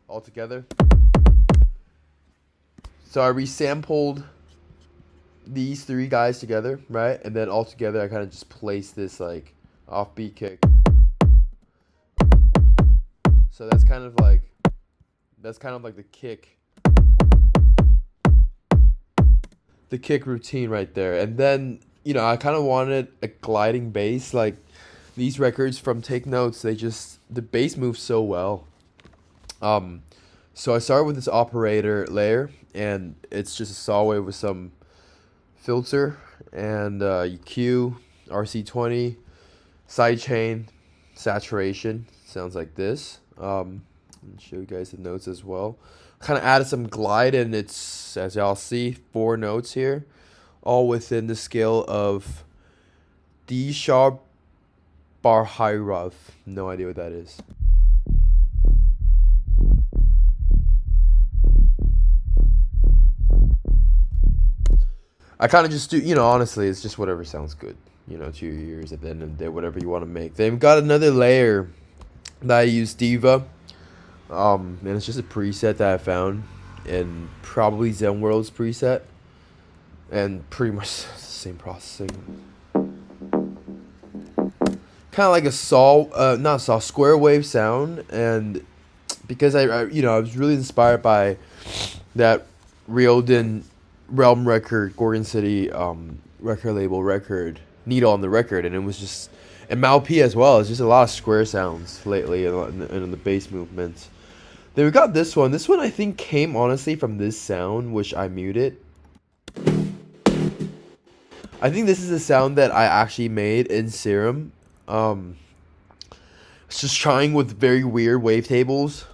All together. So I resampled these three guys together, right? And then all together I kind of just placed this like offbeat kick. So that's kind of like the kick routine right there. And then, you know, I kind of wanted a gliding bass. Like these records from Take Notes, the bass moves so well. So I started with this operator layer, and it's just a saw wave with some filter and EQ, RC20, sidechain, saturation. Sounds like this. I'll show you guys the notes as well. Kind of added some glide, and it's, as y'all see, 4 notes here, all within the scale of D sharp bar high rough. No idea what that is. I kind of just do, you know, honestly, it's just whatever sounds good, you know, to your ears at the end of the day, whatever you want to make. They've got another layer that I use, Diva. And it's just a preset that I found in probably Zen World's preset. And pretty much the same processing. Kind of like a square wave sound. And because I was really inspired by that Riordan Realm record, Gorgon City record label record, Needle on the Record, and it was just, and Mal P as well. It's just a lot of square sounds lately in the bass movements. Then we got this one. This one I think came honestly from this sound, which I muted. I think this is a sound that I actually made in Serum. It's just trying with very weird wavetables,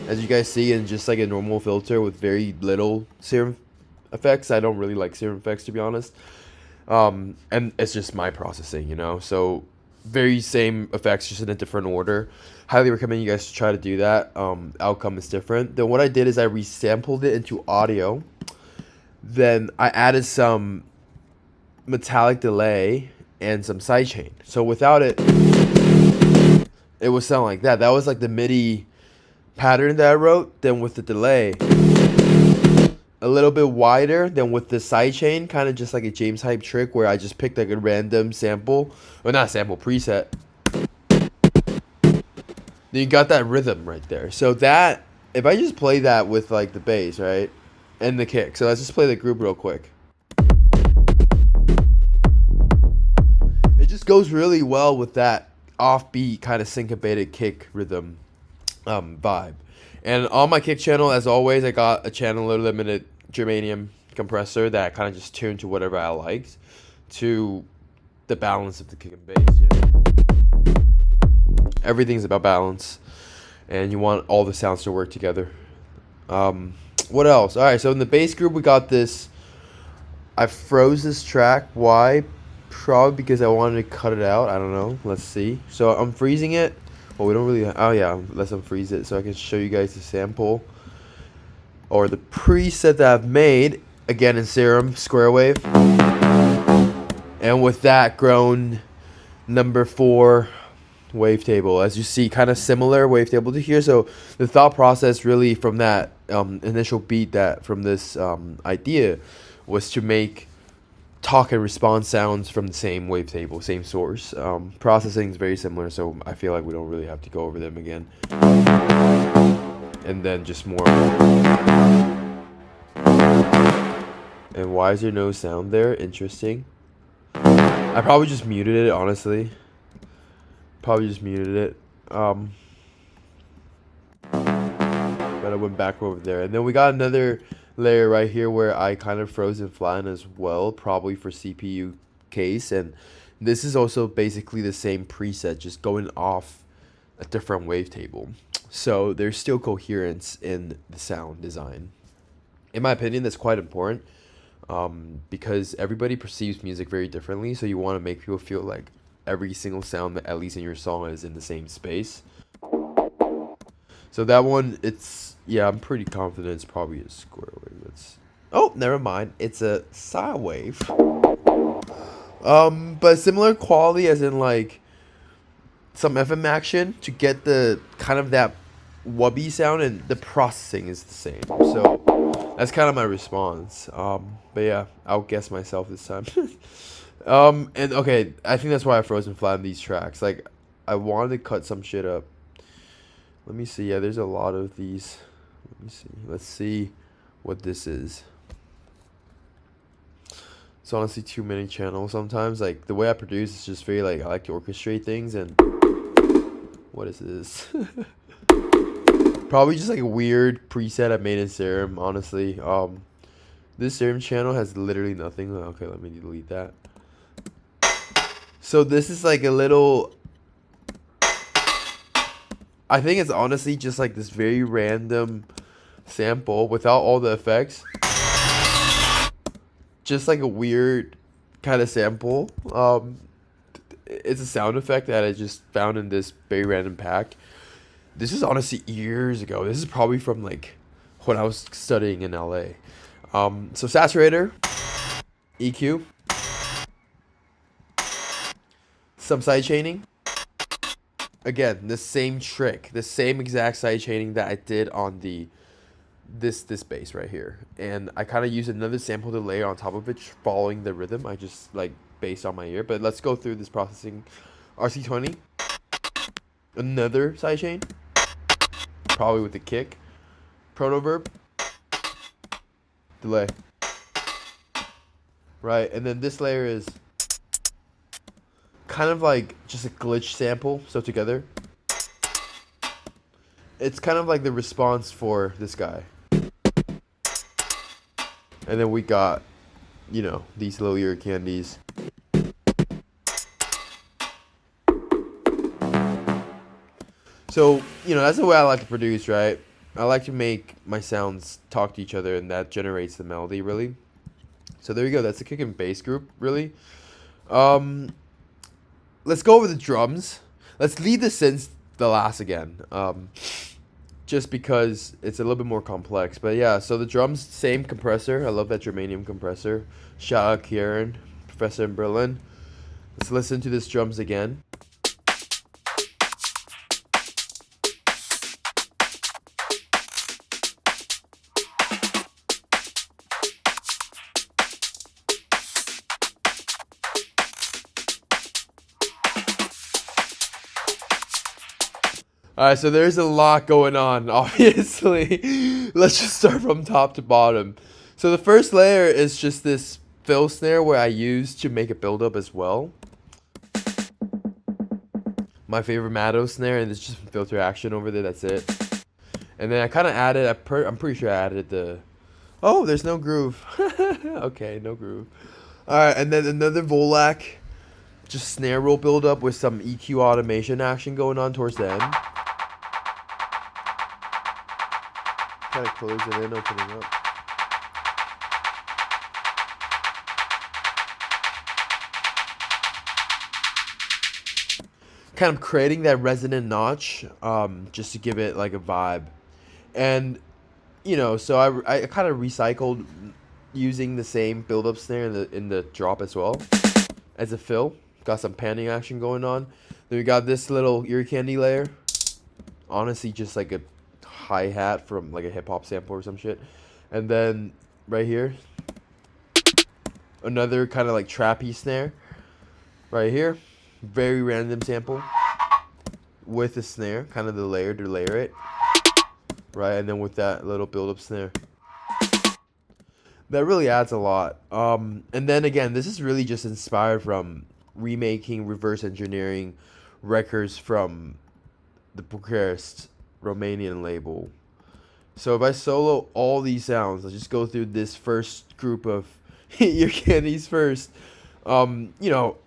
as you guys see, in just like a normal filter with very little Serum effects. I don't really like Serum effects, to be honest. And it's just my processing, you know. So very same effects, just in a different order. Highly recommend you guys to try to do that. Outcome is different. Then what I did is I resampled it into audio. Then I added some metallic delay and some sidechain. So without it, it would sound like that. That was like the MIDI pattern that I wrote. Then with the delay, a little bit wider than with the sidechain, kind of just like a James Hype trick where I just picked like a random sample, or not sample, preset. Then you got that rhythm right there. So that, if I just play that with like the bass, right, and the kick. So let's just play the group real quick. It just goes really well with that offbeat kind of syncopated kick rhythm vibe. And on my kick channel, as always, I got a channel limited germanium compressor that kind of just tuned to whatever I liked to the balance of the kick and bass. You know? Everything's about balance, and you want all the sounds to work together. What else? All right, so in the bass group, we got this. I froze this track. Why? Probably because I wanted to cut it out. I don't know. Let's see. So I'm freezing it. Well, we don't really. Oh yeah, let's unfreeze it so I can show you guys the sample or the preset that I've made. Again in Serum Square Wave, and with that grown number 4 wavetable, as you see, kind of similar wavetable to here. So the thought process really from that initial beat, that from this idea, was to make talk and response sounds from the same wavetable, same source. Processing is very similar, so I feel like we don't really have to go over them again. And then just more. And why is there no sound there? Interesting. I probably just muted it, honestly. Probably just muted it. But I went back over there. And then we got another layer right here where I kind of froze and flattened as well, probably for CPU case. And this is also basically the same preset, just going off a different wavetable. So there's still coherence in the sound design. In my opinion, that's quite important. Because everybody perceives music very differently, so you want to make people feel like every single sound that at least in your song is in the same space. So that one, yeah, I'm pretty confident it's probably a square wave. Oh, never mind, it's a sine wave. But similar quality, as in like some FM action to get the kind of that wubby sound, and the processing is the same. So that's kind of my response. But yeah, I'll guess myself this time. And okay, I think that's why I froze and flattened these tracks. Like, I wanted to cut some shit up. Let me see. Yeah, there's a lot of these. Let me see. Let's see what this is. It's honestly too many channels sometimes. Like, the way I produce is just very, like, I like to orchestrate things. And what is this? Probably just like a weird preset I made in Serum, honestly. This Serum channel has literally nothing. Okay, let me delete that. So this is like a little, I think it's honestly just like this very random sample without all the effects. Just like a weird kind of sample. It's a sound effect that I just found in this very random pack. This is honestly years ago. This is probably from like when I was studying in LA. So saturator, EQ, some side chaining. Again, the same trick, the same exact side chaining that I did on the this bass right here. And I kind of used another sample to layer on top of it, following the rhythm. I just like based on my ear. But let's go through this processing. RC20, another side chain. Probably with the kick. Protoverb. Delay. Right, and then this layer is kind of like just a glitch sample, so together. It's kind of like the response for this guy. And then we got, you know, these little ear candies. So, you know, that's the way I like to produce, right? I like to make my sounds talk to each other, and that generates the melody, really. So there you go. That's the kick and bass group, really. Let's go over the drums. Let's leave the synths the last again. Just because it's a little bit more complex. But yeah, so the drums, same compressor. I love that germanium compressor. Shout out Kieran, Professor in Berlin. Let's listen to this drums again. Alright, so there's a lot going on, obviously. Let's just start from top to bottom. So the first layer is just this fill snare where I use to make a build up as well. My favorite Matto snare, and it's just filter action over there, that's it. And then I kind of added, I'm pretty sure I added the... Oh, there's no groove. Okay, no groove. Alright, and then another Volak, just snare roll build up with some EQ automation action going on towards the end. Kind of closing in, opening up. Kind of creating that resonant notch, just to give it like a vibe. And you know, so I kind of recycled using the same build up snare in the drop as well as a fill. Got some panning action going on. Then we got this little ear candy layer. Honestly, just like a hi-hat from like a hip-hop sample or some shit. And then right here, another kind of like trappy snare right here. Very random sample with a snare, kind of the layer to layer it, right? And then with that little build-up snare, that really adds a lot. And then again, this is really just inspired from remaking, reverse engineering records from the Bucharest Romanian label. So if I solo all these sounds, let's just go through this first group of ear candies first. You know,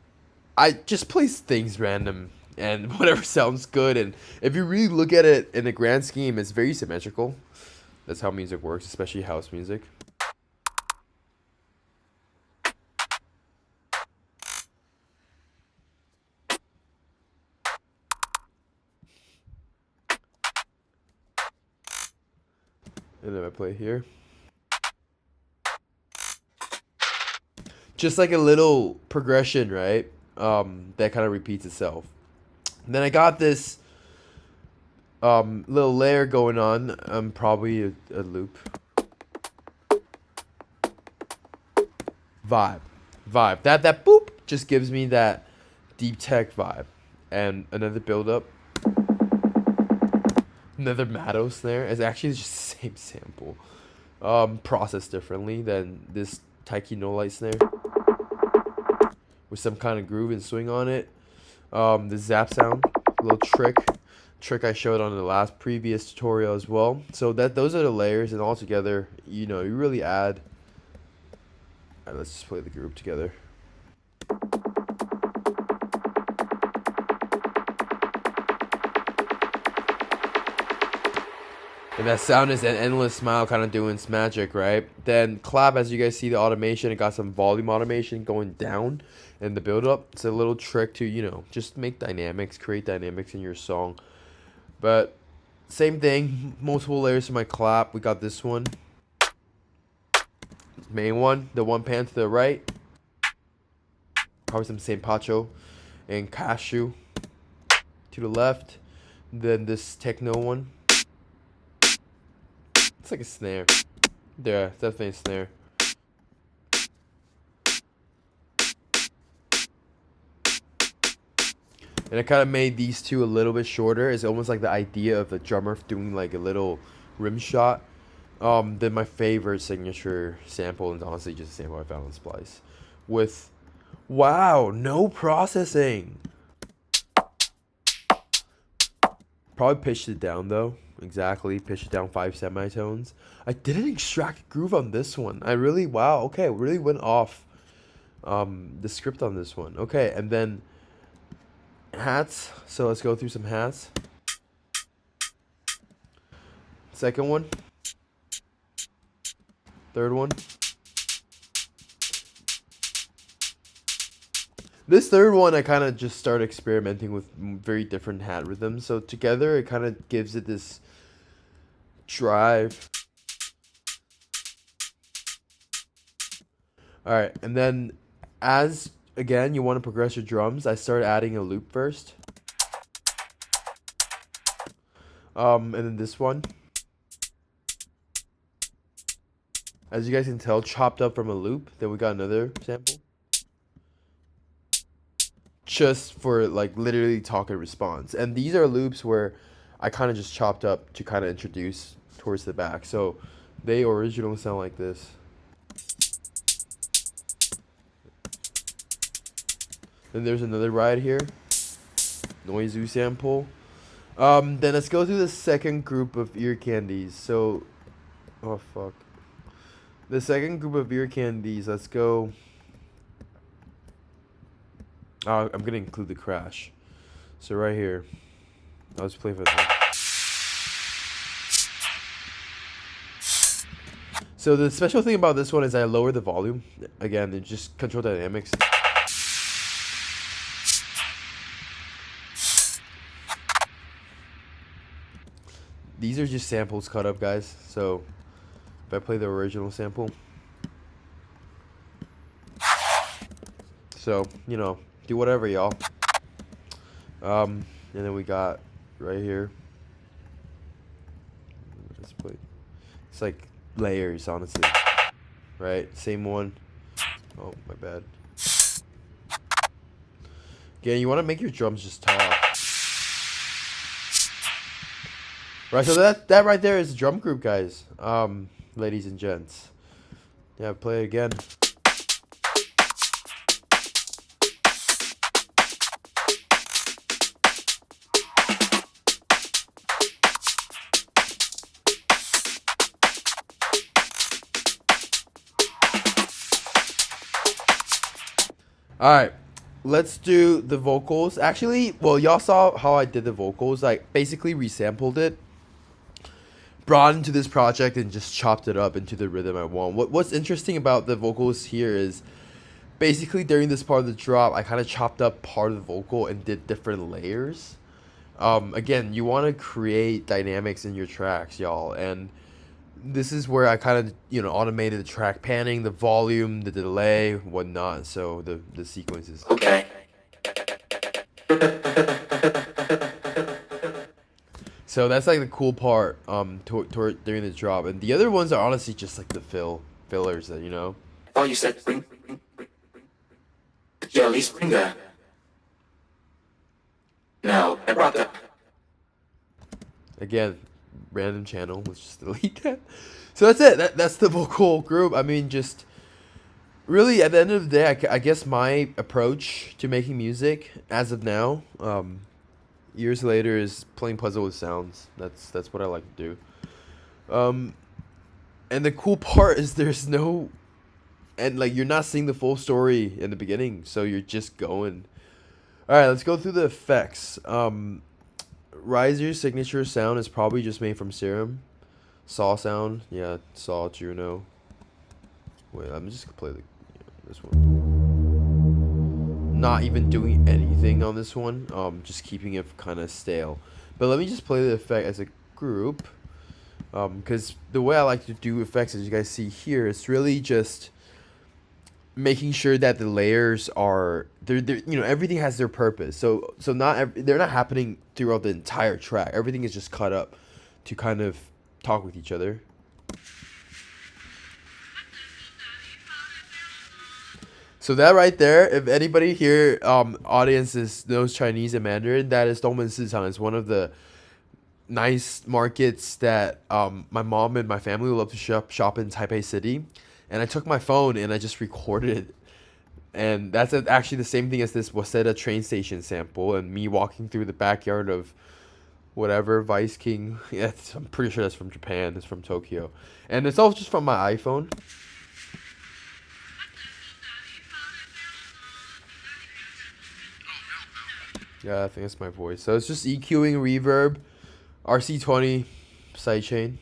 I just place things random and whatever sounds good. And if you really look at it in the grand scheme, it's very symmetrical. That's how music works, especially house music. And then I play here. Just like a little progression, right? That kind of repeats itself. And then I got this little layer going on. Probably a loop. Vibe. That boop just gives me that deep tech vibe. And another build up. Another Matto snare. It's actually just the same sample. Processed differently than this Taiki No Light snare. With some kind of groove and swing on it. The zap sound, a little trick I showed on the last previous tutorial as well. So those are the layers, and all together, you know, you really add. Alright, let's just play the group together. And that sound is an endless smile kind of doing its magic, right? Then clap, as you guys see the automation, it got some volume automation going down in the build up. It's a little trick to, you know, just make dynamics, create dynamics in your song. But same thing, multiple layers to my clap. We got this one. Main one, the one pan to the right. Probably some Saint Pacho and Cashew to the left. Then this techno one. It's like a snare. Yeah, definitely a snare. And I kind of made these two a little bit shorter. It's almost like the idea of the drummer doing like a little rim shot. Then my favorite signature sample, and honestly just a sample I found on Splice. With, wow, no processing. Probably pitched it down though. Exactly, pitched it down 5 semitones. I didn't extract groove on this one. I really, wow, okay, really went off the script on this one. Okay, and then hats. So let's go through some hats. Second one. Third one. This third one, I kind of just started experimenting with very different hat rhythms. So together, it kind of gives it this drive. All right, and then as, again, you want to progress your drums, I started adding a loop first. And then this one. As you guys can tell, chopped up from a loop. Then we got another sample. Just for like literally talk and response. And these are loops where I kind of just chopped up to kind of introduce towards the back. So they originally sound like this. Then there's another ride here. Noizu sample. Then let's go through the second group of ear candies. So, oh fuck. The second group of ear candies, let's go. I'm gonna include the crash. So right here, I'll just play for that. So the special thing about this one is I lower the volume. Again, it just control dynamics. These are just samples cut up, guys. So if I play the original sample. So, you know, do whatever, y'all. And then we got right here. Let's play. It's like layers, honestly. Right? Same one. Oh, my bad. Again, you want to make your drums just talk. Right, so that right there is a drum group, guys. Ladies and gents. Yeah, play it again. Alright, let's do the vocals. Actually, well, y'all saw how I did the vocals. Like, basically resampled it, brought into this project, and just chopped it up into the rhythm I want. What's interesting about the vocals here is, basically during this part of the drop, I kind of chopped up part of the vocal and did different layers. Again, you want to create dynamics in your tracks, y'all, and this is where I kind of, you know, automated the track panning, the volume, the delay, whatnot. So the sequences. Okay. So that's like the cool part during the drop, and the other ones are honestly just like the fillers that, you know. Oh, you said bring the jelly springer. No, I brought the. Again, random channel. Let's just delete that. So that's it. That's the vocal group. I mean, just really at the end of the day, I guess my approach to making music as of now, years later, is playing puzzle with sounds. That's what I like to do. And the cool part is there's no, and like you're not seeing the full story in the beginning, so you're just going. All right, let's go through the effects. Riser's signature sound is probably just made from Serum. Saw sound, yeah, Saw, Juno. Wait, I'm just gonna play this one. Not even doing anything on this one. Just keeping it kind of stale. But let me just play the effect as a group. Because the way I like to do effects, as you guys see here, it's really just making sure that the layers are they're you know, everything has their purpose. So they're not happening throughout the entire track. Everything is just cut up to kind of talk with each other. So that right there, if anybody here audience knows Chinese and Mandarin, that is Dongmen Sichang. It's one of the nice markets that my mom and my family love to shop in Taipei City. And I took my phone and I just recorded it. And that's actually the same thing as this Waseda train station sample and me walking through the backyard of whatever, Vice King. Yeah, I'm pretty sure that's from Japan. It's from Tokyo. And it's all just from my iPhone. Yeah, I think that's my voice. So it's just EQing, reverb, RC20, sidechain.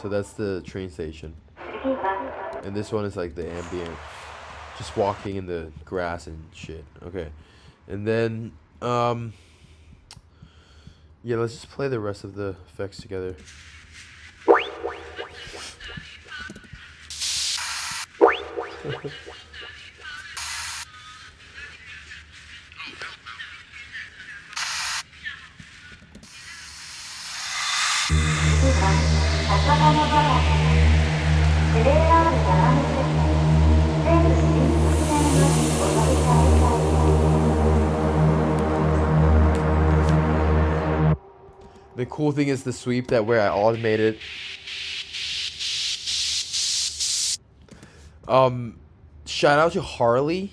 So that's the train station. And this one is like the ambient. Just walking in the grass and shit. Okay. And then, yeah, let's just play the rest of the effects together. The cool thing is the sweep that where I automated. Shout out to Harley,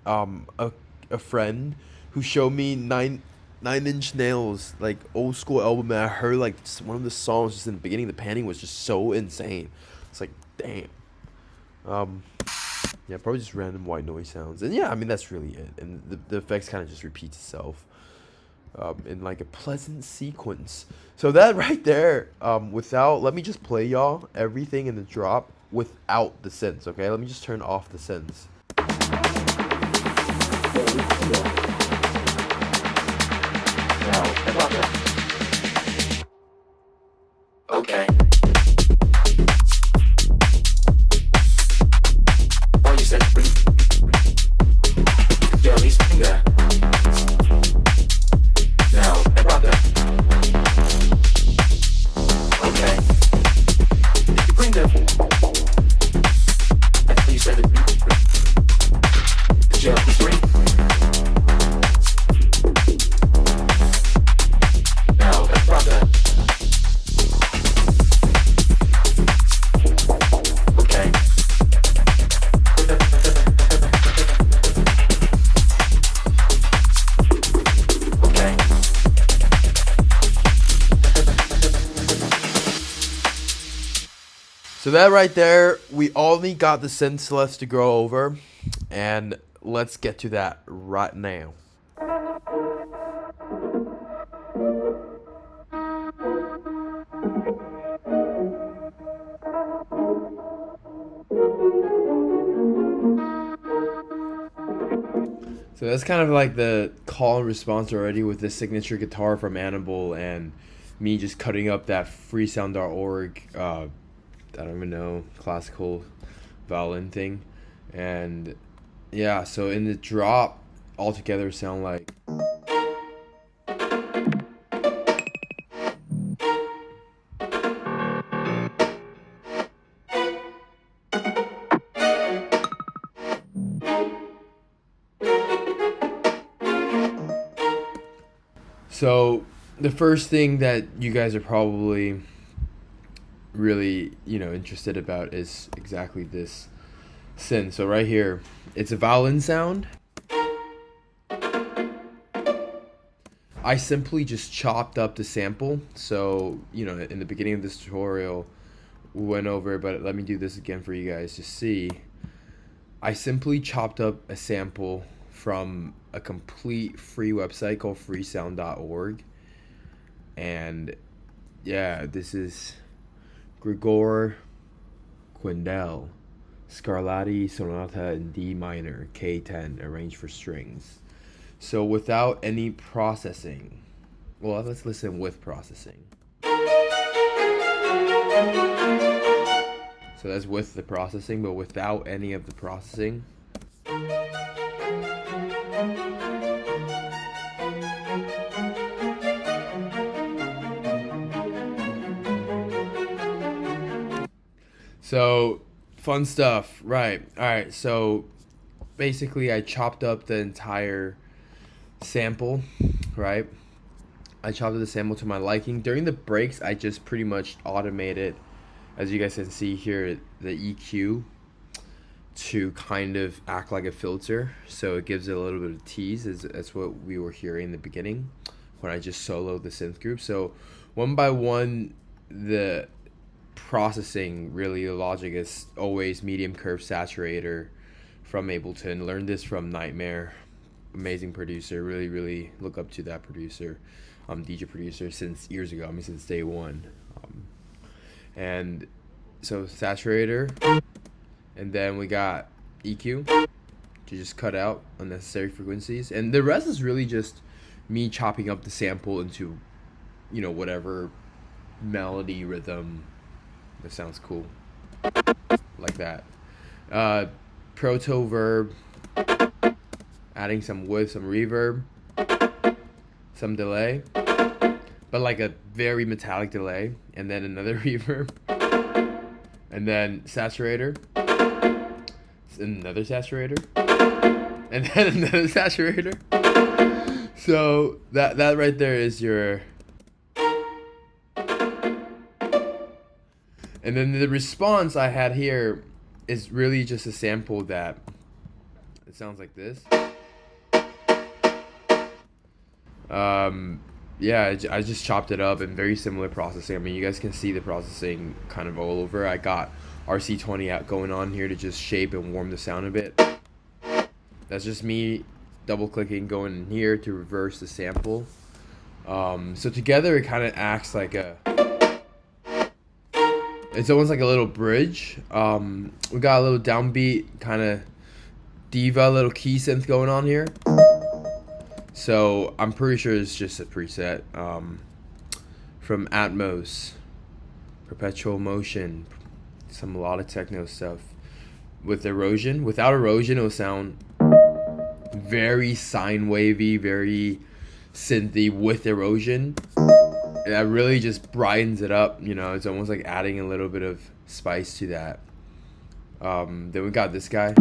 a friend who showed me Nine Inch Nails like old school album, and I heard like one of the songs just in the beginning. The panning was just so insane. It's like damn. Yeah, probably just random white noise sounds, and yeah, I mean that's really it. And the effects kind of just repeats itself, in like a pleasant sequence. So that right there, without let me just play y'all everything in the drop without the synths. Okay, let me just turn off the synths. Okay. Oh, you said Jerry's finger. Now, brother. Okay. Did you bring the? I thought you said the Jerry's ring. Now, brother. Okay. Okay. So that right there, we only got the synths left to grow over, and let's get to that right now. So that's kind of like the call and response already with the signature guitar from Annibal and me just cutting up that freesound.org, I don't even know, classical violin thing. And yeah, so in the drop, altogether sound like. So the first thing that you guys are probably really, interested about is exactly this synth. So right here, it's a violin sound. I simply just chopped up the sample. So, in the beginning of this tutorial, we went over it, but let me do this again for you guys to see. I simply chopped up a sample from a complete free website called freesound.org. And yeah, this is Grigor Quindel, Scarlatti Sonata in D minor, K10, arranged for strings. So without any processing, well, let's listen with processing. So that's with the processing, but without any of the processing. So, fun stuff, right? All right, so basically I chopped up the entire sample, right? I chopped up the sample to my liking. During the breaks, I just pretty much automated, as you guys can see here, the EQ to kind of act like a filter. So it gives it a little bit of tease. That's what we were hearing in the beginning when I just soloed the synth group. So one by one, the processing, really the logic is always medium curve saturator from Ableton. Learned this from Nightmare, amazing producer. Really look up to that producer, DJ producer since years ago. I mean since day one. And so saturator, and then we got EQ to just cut out unnecessary frequencies, and the rest is really just me chopping up the sample into whatever melody rhythm that sounds cool, like that. Proto verb, adding some with some reverb, some delay, but like a very metallic delay, and then another reverb, and then saturator, another saturator, and then another saturator. So that right there is your And then the response I had here is really just a sample that it sounds like this. Yeah, I just chopped it up, and very similar processing. I mean, you guys can see the processing kind of all over. I got RC20 out going on here to just shape and warm the sound a bit. That's just me double clicking, going in here to reverse the sample. So together it kind of acts like it's almost like a little bridge. We got a little downbeat kind of diva little key synth going on here. So I'm pretty sure it's just a preset from Atmos, Perpetual Motion, some melodic techno stuff with erosion. Without erosion, it'll sound very sine wavy, very synthy. With erosion, that really just brightens it up. You know, it's almost like adding a little bit of spice to that. Then we got this guy,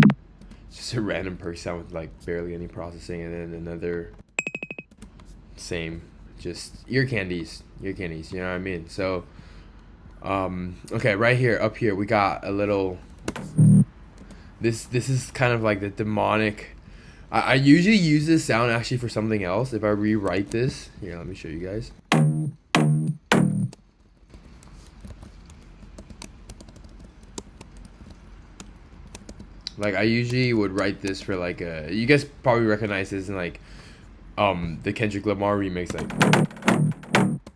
just a random perk sound with like barely any processing, and then another same, just ear candies, you know what I mean? So okay, right here, up here, we got a little, this is kind of like the demonic. I usually use this sound actually for something else. If I rewrite this here, let me show you guys. Like, I usually would write this for like a, you guys probably recognize this in like the Kendrick Lamar remix, like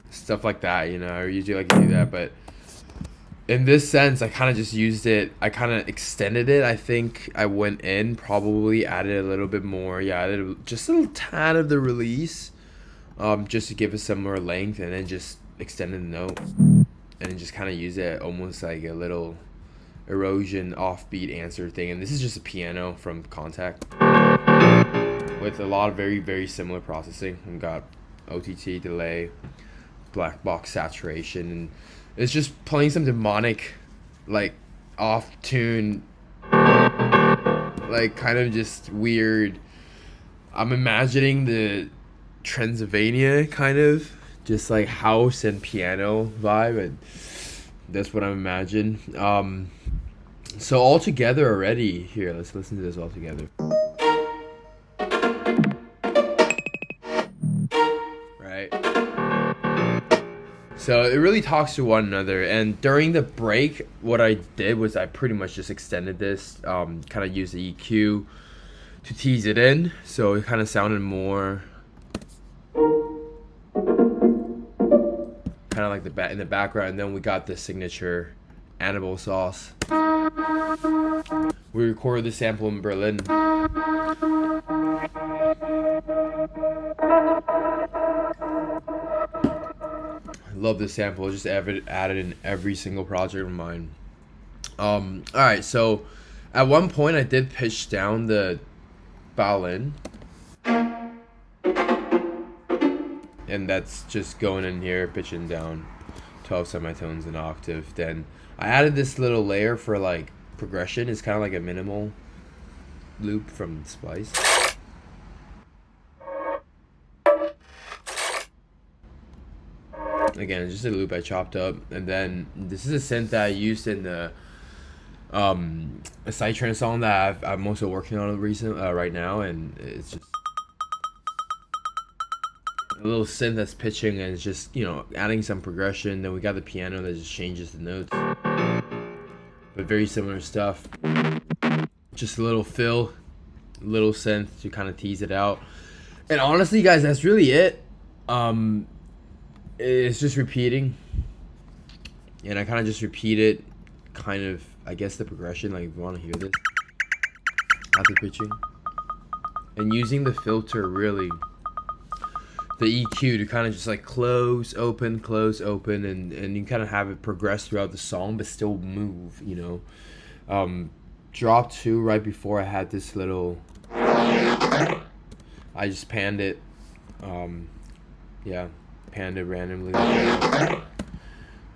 stuff like that, you know. I usually like to do that, but in this sense, I kind of just used it. I kind of extended it. I think I went in, probably added a little bit more. Yeah, added just a little tad of the release, just to give it some more length, and then just extended the note, and then just kind of use it almost like a little erosion offbeat answer thing. And this is just a piano from Contact with a lot of very, very similar processing. We got OTT, delay, black box saturation, and it's just playing some demonic, like, off tune, like kind of just weird. I'm imagining the Transylvania kind of just like house and piano vibe, and that's what I'm imagining. So all together already, here, let's listen to this all together. So it really talks to one another. And during the break, what I did was I pretty much just extended this, kind of used the EQ to tease it in, so it kind of sounded more kind of like in the background. And then we got the signature Annibal Sauce. We recorded the sample in Berlin. Love this sample. Just added in every single project of mine. Alright, so at one point I did pitch down the violin, and that's just going in here, pitching down 12 semitones an octave. Then I added this little layer for like progression. It's kind of like a minimal loop from Splice. Again, just a loop I chopped up. And then this is a synth that I used in the a Psytrance song that I'm also working on right now, and it's just a little synth that's pitching, and it's just, you know, adding some progression. Then we got the piano that just changes the notes, but very similar stuff. Just a little fill, little synth to kind of tease it out. And honestly, guys, that's really it. It's just repeating, and I kind of just repeat it, kind of, I guess, the progression, like if you want to hear this after pitching, and using the filter, really the EQ, to kind of just like close open, and you kind of have it progress throughout the song but still move, you know. Drop 2 right before I had this little, I just panned it, yeah, panned it randomly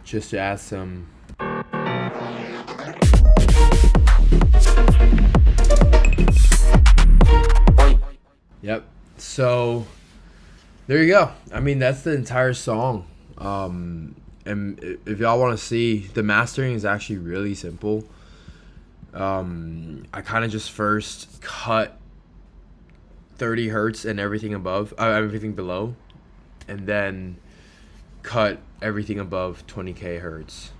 just to add some yep. So there you go. I mean, that's the entire song. And if y'all want to see, the mastering is actually really simple. I kind of just first cut 30 hertz and everything above, everything below, and then cut everything above 20k hertz.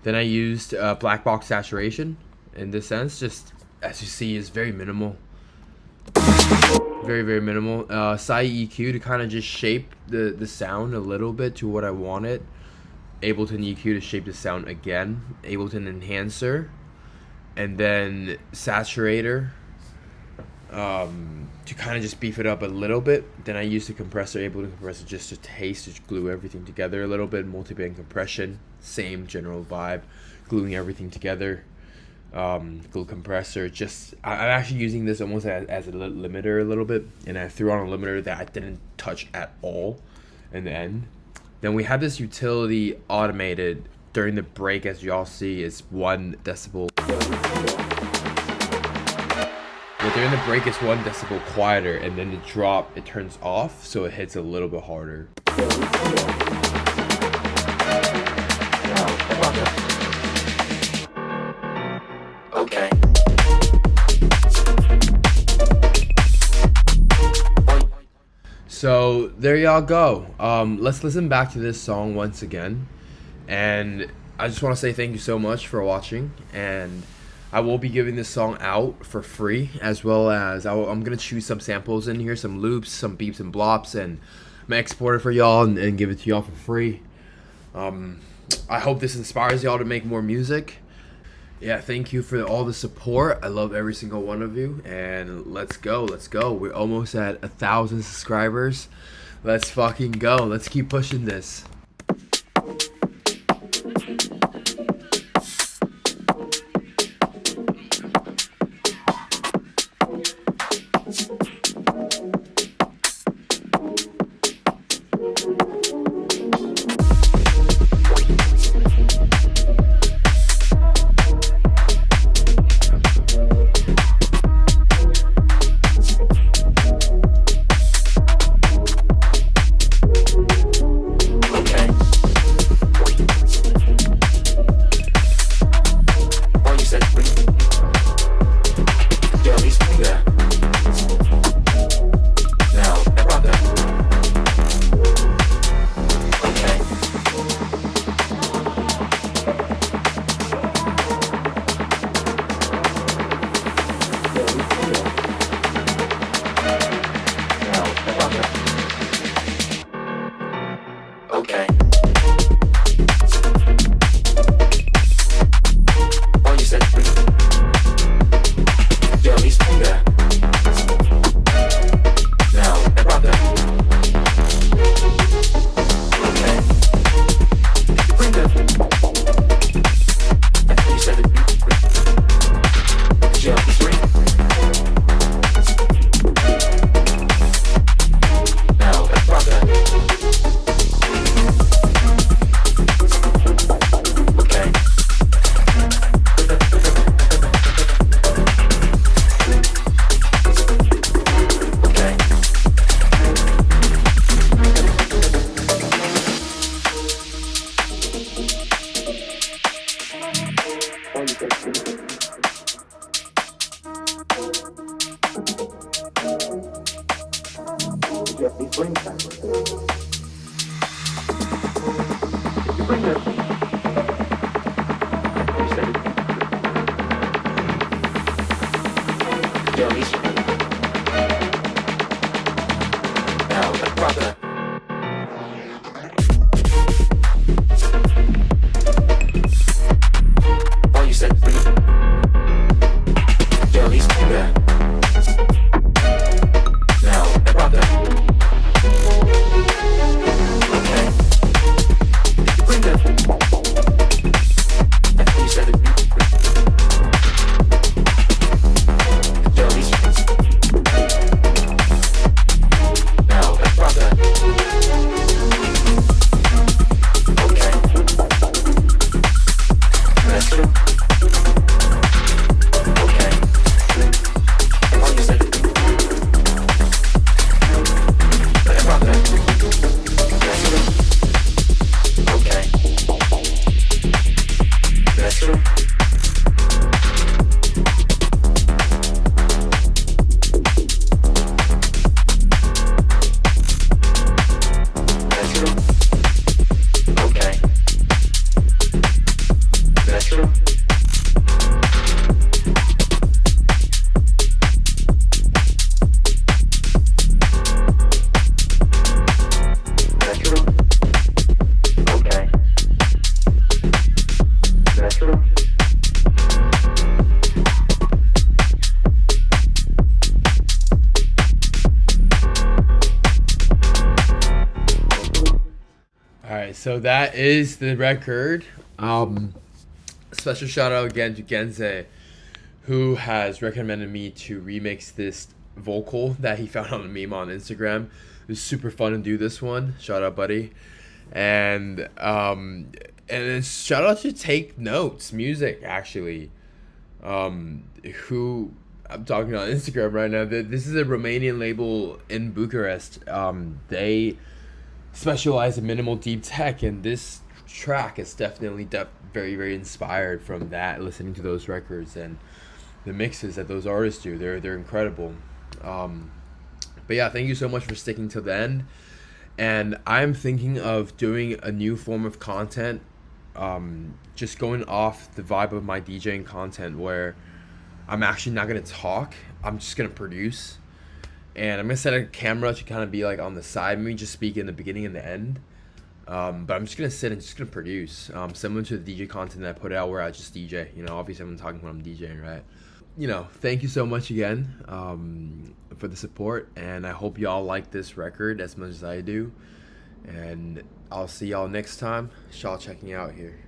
Then I used black box saturation. In this sense, just as you see, is very minimal, very minimal. Side EQ to kind of just shape the sound a little bit to what I wanted. Ableton EQ to shape the sound again. Ableton enhancer, and then saturator to kind of just beef it up a little bit. Then I used the compressor, Ableton compressor, just to taste, to glue everything together a little bit. Multiband compression, same general vibe, gluing everything together. Glue compressor, just I'm actually using this almost as a limiter a little bit, and I threw on a limiter that I didn't touch at all in the end. Then we have this utility automated during the break, as y'all see, is 1 decibel. But during the break, it's 1 decibel quieter, and then the drop, it turns off, so it hits a little bit harder. Okay. So there y'all go. Let's listen back to this song once again, and I just want to say thank you so much for watching, and I will be giving this song out for free, as well as I'm gonna choose some samples in here, some loops, some beeps and blops, and I'm gonna export it for y'all and give it to y'all for free. I hope this inspires y'all to make more music. Yeah, thank you for all the support. I love every single one of you, and let's go. We're almost at 1,000 subscribers. Let's fucking go. Let's keep pushing this. Jeffy Spring time. If you bring that, you said it. Jeremy Spring. Now, let's rock that. Oh, you said bring it. Jeremy Spring there. Now, let's rock that. Okay. Bring that. right, so that is the record. Special shout out again to Genze, who has recommended me to remix this vocal that he found on a meme on Instagram. It was super fun to do this one. Shout out, buddy. And then shout out to Take Notes Music, actually, who I'm talking on Instagram right now. This is a Romanian label in Bucharest. They specialize in minimal deep tech, and this track is definitely very, very inspired from that, listening to those records and the mixes that those artists do. They're incredible. But yeah, thank you so much for sticking till the end. And I'm thinking of doing a new form of content, just going off the vibe of my DJing content, where I'm actually not gonna talk. I'm just gonna produce, and I'm gonna set a camera to kind of be like on the side, maybe just speak in the beginning and the end. But I'm just gonna sit and just gonna produce, similar to the DJ content that I put out where I just DJ. You know, obviously I'm talking when I'm DJing, right? You know, thank you so much again, for the support, and I hope y'all like this record as much as I do. And I'll see y'all next time. Shaw checking out here.